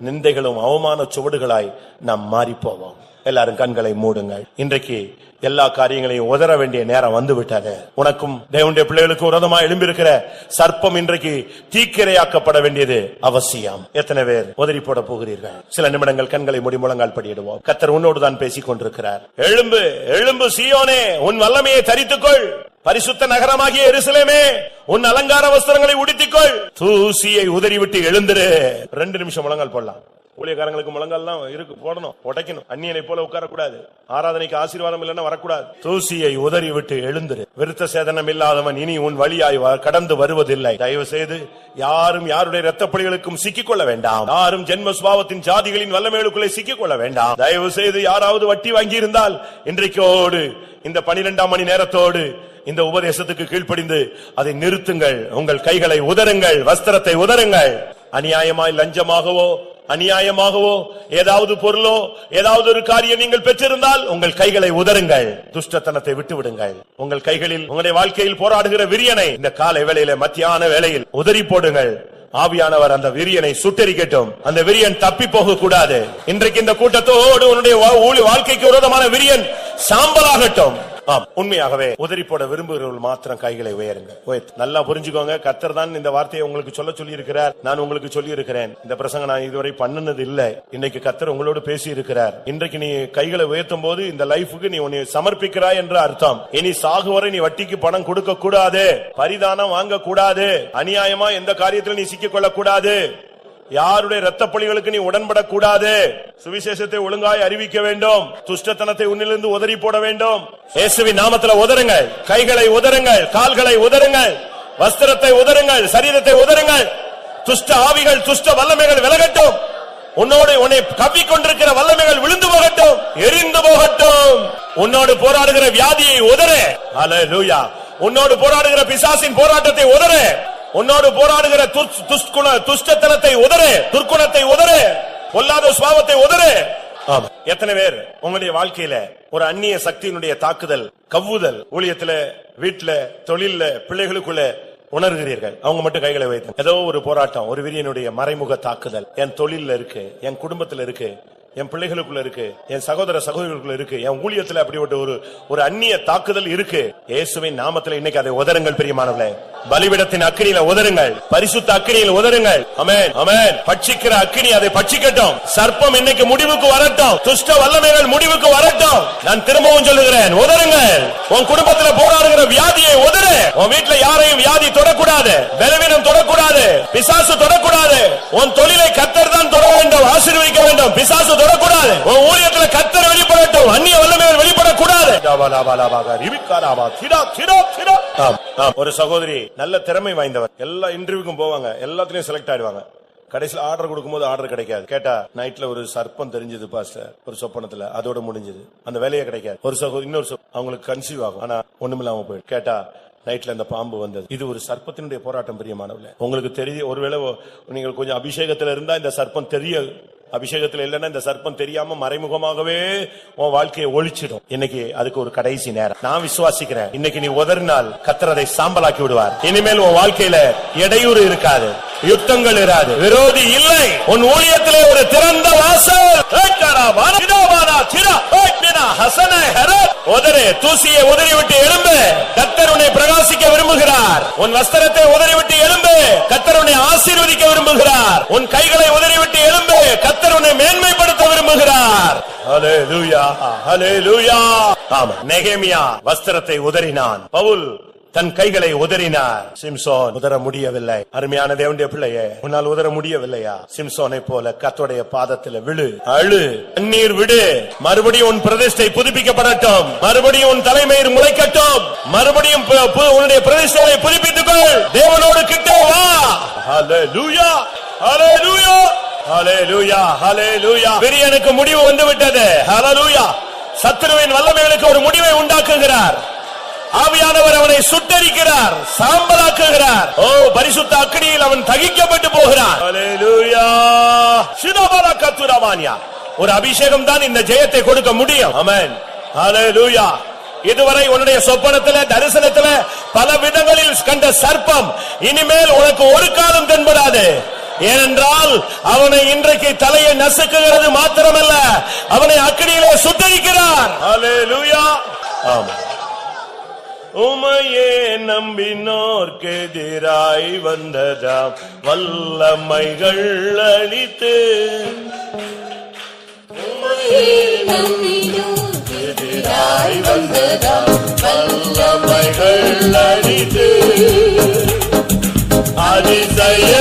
நிந்தைகளும் அவமான சுவடுகளாய் நாம் மாறி போவோம். எல்லாரும் கண்களை மூடுங்கள். இன்றைக்கு எல்லா காரியங்களையும் உதற வேண்டிய நேரம் வந்து விட்டது. உனக்கும் தேவனுடைய பிள்ளைகளுக்கும் விரோதமாக எழும்பியிருக்கிற சர்ப்பம் இன்றைக்கு தீக்கிரையாக்கப்பட வேண்டியது அவசியம். எத்தனை பேர் உதறி போட போகிறீர்கள்? சில நிமிடங்கள் கண்களை மூடி முழங்கால் படியிடுவோம். கர்த்தர் உன்னோடு தான் பேசிக் கொண்டிருக்கிறார். எழும்பு, எழும்பு சீயோனே, உன் வல்லமையை தரித்துக்கொள். பரிசுத்த நகரமாகிய எருசலேமே, உன் அலங்கார வஸ்திரங்களை உடுத்திக்கொள். தூசியை உதறிவிட்டு எழுந்திரு. 2 நிமிஷம் முழங்கால் போடலாம். ஊழியக்காரங்களுக்கு முழங்கால்லாம் இருக்கு, போடணும், உடைக்கணும். அந்நியனை போல உட்காரக்கூடாது. ஆராதனைக்கு ஆசீர்வாதம் இல்லைன்னா வரக்கூடாது. தூசியை உதறி விட்டு எழுந்திரு. விருத்த சேதனம் இல்லாதவன் இனி உன் வழியாய் கடந்து வருவதில்லை. தயவு செய்து யாரும் யாருடைய இரத்தப்பழிகளுக்கும் சிக்கிக்கொள்ள வேண்டாம். யாரும் ஜென்ம சுபாவத்தின் ஜாதிகளின் வல்லமைகளுக்குள்ளே சிக்கிக்கொள்ள வேண்டாம். தயவு செய்து யாராவது வட்டி வாங்கி இருந்தால் இன்றைக்கோடு இந்த 12ஆம் மணி நேரத்தோடு இந்த உபதேசத்துக்கு கீழ்ப்படிந்து அதை நிறுத்துங்கள். உங்கள் கைகளை உதறுங்கள், வஸ்திரத்தை உதறுங்கள். அநியாயமாய் லஞ்சமாகவோ அநியாயமாகவோ ஏதாவது பொருளோ ஏதாவது ஒரு காரியம் நீங்கள் பெற்றிருந்தால் உங்கள் கைகளை உதறுங்கள். துஷ்டத்தனத்தை விட்டு விடுங்கள். உங்கள் கைகளில் உங்களுடைய வாழ்க்கையில் போராடுகிற விரியனை இந்த காலை வேளையில மத்தியான வேளையில் உதறி போடுங்கள். ஆவியானவர் அந்த விரியனை சுட்டெரிக்கட்டும். அந்த விரியன் தப்பி போக கூடாது. இன்றைக்கு இந்த கூட்டத்தோடு உன்னுடைய வாழ்க்கைக்கு விரோதமான விரியன் சாம்பலாகட்டும். உண்மையாகவே உதறி போட விரும்புகிறவர்கள் மாத்திரம் கைகளை உயருங்க. நல்லா புரிஞ்சுக்கோங்க. கர்த்தர் தான் இந்த வார்த்தையை உங்களுக்கு சொல்லி இருக்கிறார். நான் உங்களுக்கு சொல்லி இருக்கிறேன். இந்த பிரசங்கம் நான் இதுவரை பண்ணினது இல்லை. இன்னைக்கு கர்த்தர் உங்களோடு பேசி இருக்கிறார். இன்றைக்கு நீ கைகளை உயர்த்தும் போது இந்த லைஃபுக்கு நீ உன்னை சமர்ப்பிக்கிறாய் என்ற அர்த்தம். இனி சாகு வரை நீ வட்டிக்கு பணம் கொடுக்க கூடாது, பரிதானம் வாங்க கூடாது, அநியாயமா எந்த காரியத்தில் நீ சிக்கிக் கொள்ள கூடாது, யாருடைய இரத்தப்பழிகளுக்கு நீ உடன்படக்கூடாது, சுவிசேஷத்தை ஒழுங்காய் அறிவிக்க வேண்டும், துஷ்டத்தனத்தை உன்னிலிருந்து உதறி போட வேண்டும். இயேசுவின் நாமத்தில் உதறுங்கள். கைகளை உதறுங்கள், கால்களை உதறுங்கள், வஸ்திரத்தை உதறுங்கள், சரீரத்தை உதறுங்கள். துஷ்ட ஆவிகள், துஷ்ட வல்லமைகள் விலகட்டும். உன்னோடு உன்னை கவ்விக்கொண்டிருக்கிற வல்லமைகள் விழுந்து போகட்டும், எரிந்து போகட்டும். உன்னோடு போராடுகிற வியாதியை உதறு. ஹல்லேலூயா. உன்னோடு போராடுகிற பிசாசின் போராட்டத்தை உதறு. உன்னோடு போராடுகிற துஷ்டத்தனத்தை உதறு, துர்க்குணத்தை உதறு, பொல்லாத சுபாவத்தை உதறு. எத்தனை பேர் உங்களுடைய வாழ்க்கையில ஒரு அந்நிய சக்தியினுடைய தாக்குதல், கவ்வுதல், ஊழியத்துல, வீட்டுல, தொழில்ல, பிள்ளைகளுக்குள்ள உணர்கிறீர்கள்? அவங்க மட்டும் கைகளை வைத்து ஏதோ ஒரு போராட்டம், ஒரு விரியனுடைய மறைமுக தாக்குதல் என் தொழில்ல இருக்கு, என் குடும்பத்துல இருக்கு, என் பிள்ளைகளுக்குள்ள இருக்கு, என் சகோதர சகோதரிகளுக்குள்ள இருக்கு, என் ஊழியத்துல அப்படிப்பட்ட ஒரு அந்நிய தாக்குதல் இருக்கு. இயேசுவின் நாமத்தில் இன்னைக்கு அதை உதறுங்கள். பிரியமானவர்களே, பலிபீடத்தின் அக்கினியில உதறுங்கள், பரிசுத்த அக்கினியில் உதறுங்கள். ஆமென், ஆமென். பட்சிக்கிற அக்கினி அதை பட்சிக்கட்டும். சர்ப்பம் இன்னைக்கு முடிவுக்கு வரட்டும், துஷ்ட வல்லமைகள் முடிவுக்கு வரட்டும். நான் திரும்பவும் சொல்லுகிறேன், உதறுங்கள். உன் குடும்பத்துல போராடுகிற வியாதியை உதறு. உன் வீட்டுல யாரையும் வியாதி தொடக்கூடாது, பலவீனம் தொடக்கூடாது, பிசாசு தொடக்கூடாது. உன் தொழிலை கர்த்தர் தான் தொட வேண்டும், ஆசீர்வதிக்க வேண்டும். பிசாசு தொடக்கூடாது. உன் ஊழியத்துல கர்த்தர் வெளிப்படட்டும், அந்நிய வல்லமைகள் வெளிப்படக்கூடாது. ஒரு சகோதரி நல்ல திறமை வாய்ந்தவர், எல்லா இன்டர்வியூக்கும் போவாங்க, எல்லாத்துலயும் செலக்ட் ஆயிடுவாங்க. கடைசியில் ஆர்டர் கொடுக்கும்போது ஆர்டர் கிடைக்காது. கேட்டா நைட்ல ஒரு சர்ப்பம் தெரிஞ்சது பாஸ்டர், ஒரு சொப்பனத்துல, அதோட முடிஞ்சது, அந்த வேலையே கிடைக்காது. ஒரு சகோதரி இன்னொரு அவங்களுக்கு கன்சீவ் ஆகும், ஆனா ஒண்ணுமில்லாம போயிடும். கேட்டா நைட்ல அந்த பாம்பு வந்தது. இது ஒரு சர்ப்பத்தினுடைய போராட்டம். பிரியமானவர்களே, உங்களுக்கு தெரிய, ஒருவேளை நீங்கள் கொஞ்சம் அபிஷேகத்துல இருந்தா இந்த சர்ப்பம் தெரிய, அபிஷேகத்தில் இல்லைன்னா இந்த சர்ப்பம் தெரியாம மறைமுகமாகவே உன் வாழ்க்கையை ஒழிச்சிடும். இன்னைக்கு அதுக்கு ஒரு கடைசி நேரம். நான் விசுவாசிக்கிறேன், இன்னைக்கு நீ உதறினால் கர்த்தர் அதை சாம்பலாக்கி விடுவார். இனிமேல் உன் வாழ்க்கையில இடையூறு இருக்காது, யுத்தங்கள் இராது, விரோதி இல்லை. உன் ஊழியத்திலே ஒரு திறந்த வாசல். தூசியை உதறிவிட்டு எழும்பு. கர்த்தர் உன்னை பிரகாசிக்க விரும்புகிறார். உன் வஸ்திரத்தை உதறிவிட்டு எழும்பு. கர்த்தர் உன்னை ஆசீர்வதிக்க விரும்புகிறார். உன் கைகளை உதறிவிட்டு எழும்பு. கர்த்தர் உன்னை மேன்மைப்படுத்த விரும்புகிறார். ஹல்லேலூயா, ஹல்லேலூயா. ஆமா, நெகேமியா வஸ்திரத்தை உதறினான், பவுல் தன் கைகளை உதறினார். சிம்சோன் உதற முடியவில்லை. அருமையான தேவனுடைய பிள்ளையே, உன்னால் உதற முடியவில்லையா? சிம்சோனை போல கர்த்தருடைய பாதத்தில் விழு, அழு, கண்ணீர் விடு. மறுபடியும் உன் பிரதிஷ்டை புதுப்பிக்கப்படட்டும், மறுபடியும் உன் தலைமையில் முளைக்கட்டும், மறுபடியும் உன்னுடைய பிரதிஷ்டையை புதுப்பித்துக்கொள். தேவனோடு கிட்ட வா. ஹல்லேலூயா, ஹல்லேலூயா, ஹல்லேலூயா, ஹல்லேலூயா. விரியனுக்கு முடிவு வந்து விட்டது. ஹல்லேலூயா. சத்துருவின் வல்லமைகளுக்கு ஒரு முடிவை உண்டாக்குகிறார். ஆவியானவர் அவனை சுட்டரிக்கிறார், சாம்பலாக்குகிறார். ஓ, பரிசுத்த அக்கினியில் அவன் தகிக்கப்பட்டு போகிறான். ஹல்லேலூயா. சினபலகத்துரமானியா. ஒரு அபிஷேகம் தான் இந்த ஜெயத்தை கொடுக்க முடியும். ஆமென், ஹல்லேலூயா. இதுவரை உன்னுடைய சொப்பனத்திலே, தரிசனத்திலே பல விதங்களில் கண்ட சர்ப்பம் இனிமேல் உனக்கு ஒரு காலம் தென்படாது. ஏனென்றால் அவனை இன்றைக்கு தலையை நசுக்குகிறது மாத்திரமல்ல, அவனை அக்கினியிலே சுட்டரிக்கிறார். அல்லேலூயா. ஆமென். உமையே நம்பினோர்க்கு எதிராய் வந்ததாம் வல்லமைகள் அளித்து, உமையே நம்பினோர்க்கு எதிராய் வந்ததாம் வல்லமைகள் அளித்து, அதிசயமானவரா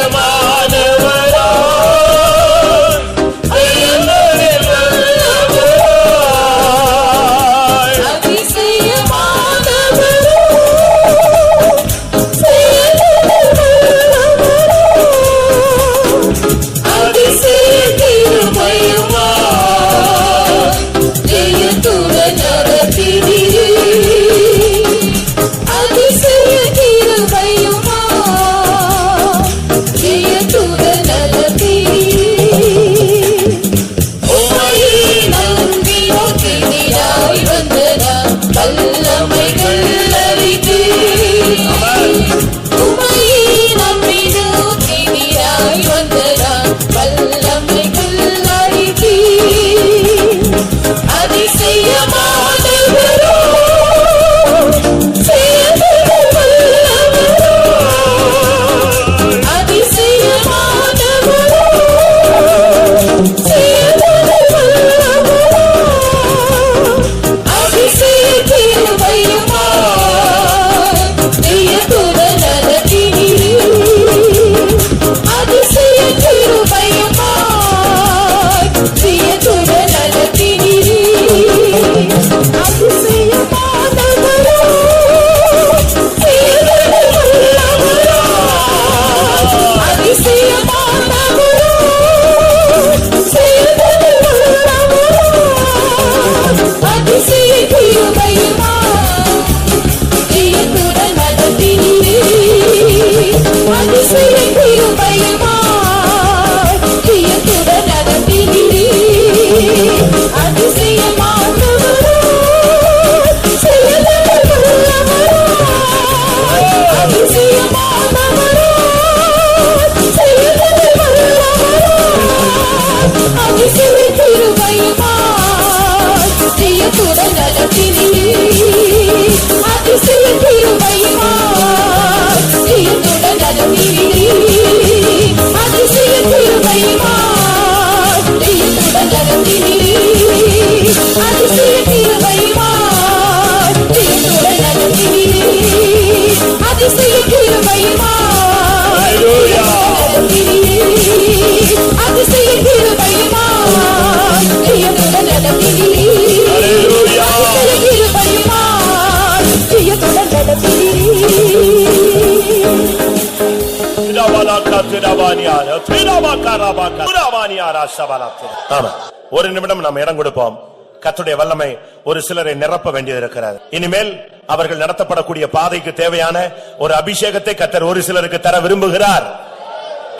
ஒரு நிமிடம் நாம் இடம் கொடுப்போம். கர்த்தருடைய வல்லமை ஒரு சிலரை நிரப்ப வேண்டியிருக்கிறது. இனிமேல் அவர்கள் நடத்தப்படக்கூடிய பாதைக்கு தேவையான ஒரு அபிஷேகத்தை கர்த்தர் ஒரு சிலருக்கு தர விரும்புகிறார்.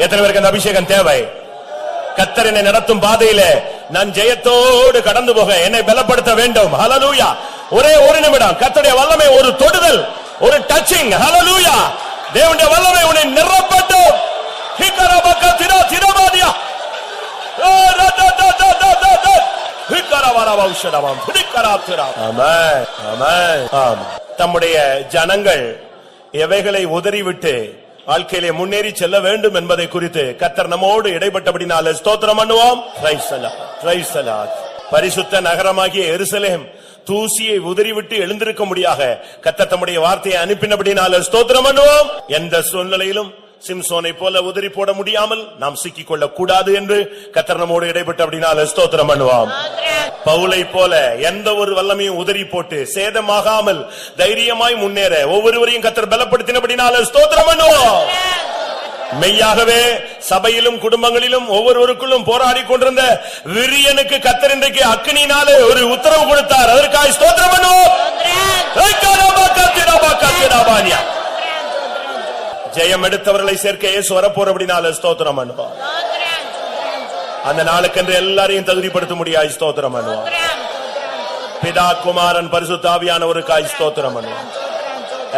எத்தனை பேருக்கு அந்த அபிஷேகம் தேவை? கர்த்தர் என்னை நடத்தும் பாதையிலே நான் ஜெயத்தோடு கடந்து போக என்னை பலப்படுத்த வேண்டும். ஹல்லேலூயா. ஒரே ஒரு நிமிடம். கர்த்தருடைய வல்லமை ஒரு தொடுதல், ஒரு டச்சிங். ஹல்லேலூயா. தேவனுடைய வல்லமை உன்னை நிரப்பட்டும். ஹிகரபக திரா திரபாதியா தம்முடைய ஜனங்கள் எவைகளை உதறிவிட்டு வாழ்க்கையிலே முன்னேறி செல்ல வேண்டும் என்பதை குறித்து கர்த்தர் நம்மோடு இடைப்பட்டபடினால ஸ்தோத்திரம் பண்ணுவோம். Praise the Lord, praise the Lord. பரிசுத்த நகரமாகிய எருசலேம் தூசியை உதறிவிட்டு எழுந்திருக்க முடியாக கர்த்தர் தம்முடைய வார்த்தையை அனுப்பினபடினால ஸ்தோத்திரம் பண்ணுவோம். எந்த சூழ்நிலையிலும் சிம்சோனை போல உதறி போட முடியாமல் நாம் சிக்கிக் கொள்ள கூடாது என்று கர்த்தர் நம்மோடு இடைப்பட்டு அப்படினால ஸ்தோத்திரம் பண்ணுவோம். பவுலை போல எந்த ஒரு வல்லமையும் உதறி போட்டு சேதமாகாமல் தைரியமாய் முன்னேற ஒவ்வொருவரையும் கர்த்தர் பலப்படுத்தினபடினால ஸ்தோத்திரம் பண்ணுவோம். மெய்யாகவே சபையிலும் குடும்பங்களிலும் ஒவ்வொருவருக்குள்ளும் போராடி கொண்டிருந்த விரியனுக்கு கர்த்தர் இன்றைக்கு அக்கினியினாலே ஒரு உத்தரவு கொடுத்தார். அதற்காக ஸ்தோத்திரம் பண்ணுவோம். ஜெயம் எடுத்தவர்களை சேர்க்க இயேசு வரப்போறபடினால ஸ்தோத்திரம் பண்ணுவோம். அந்த நாளுக்கென்று எல்லாரையும் தகுதிப்படுத்த முடியாது. ஸ்தோத்திரம் பண்ணுவோம். பிதா குமாரன் பரிசுத்த ஆவியானவருக்காய் ஸ்தோத்திரம் பண்ணுவோம்.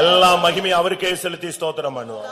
எல்லா மகிமை அவருக்கே செலுத்தி ஸ்தோத்திரம் பண்ணுவோம்.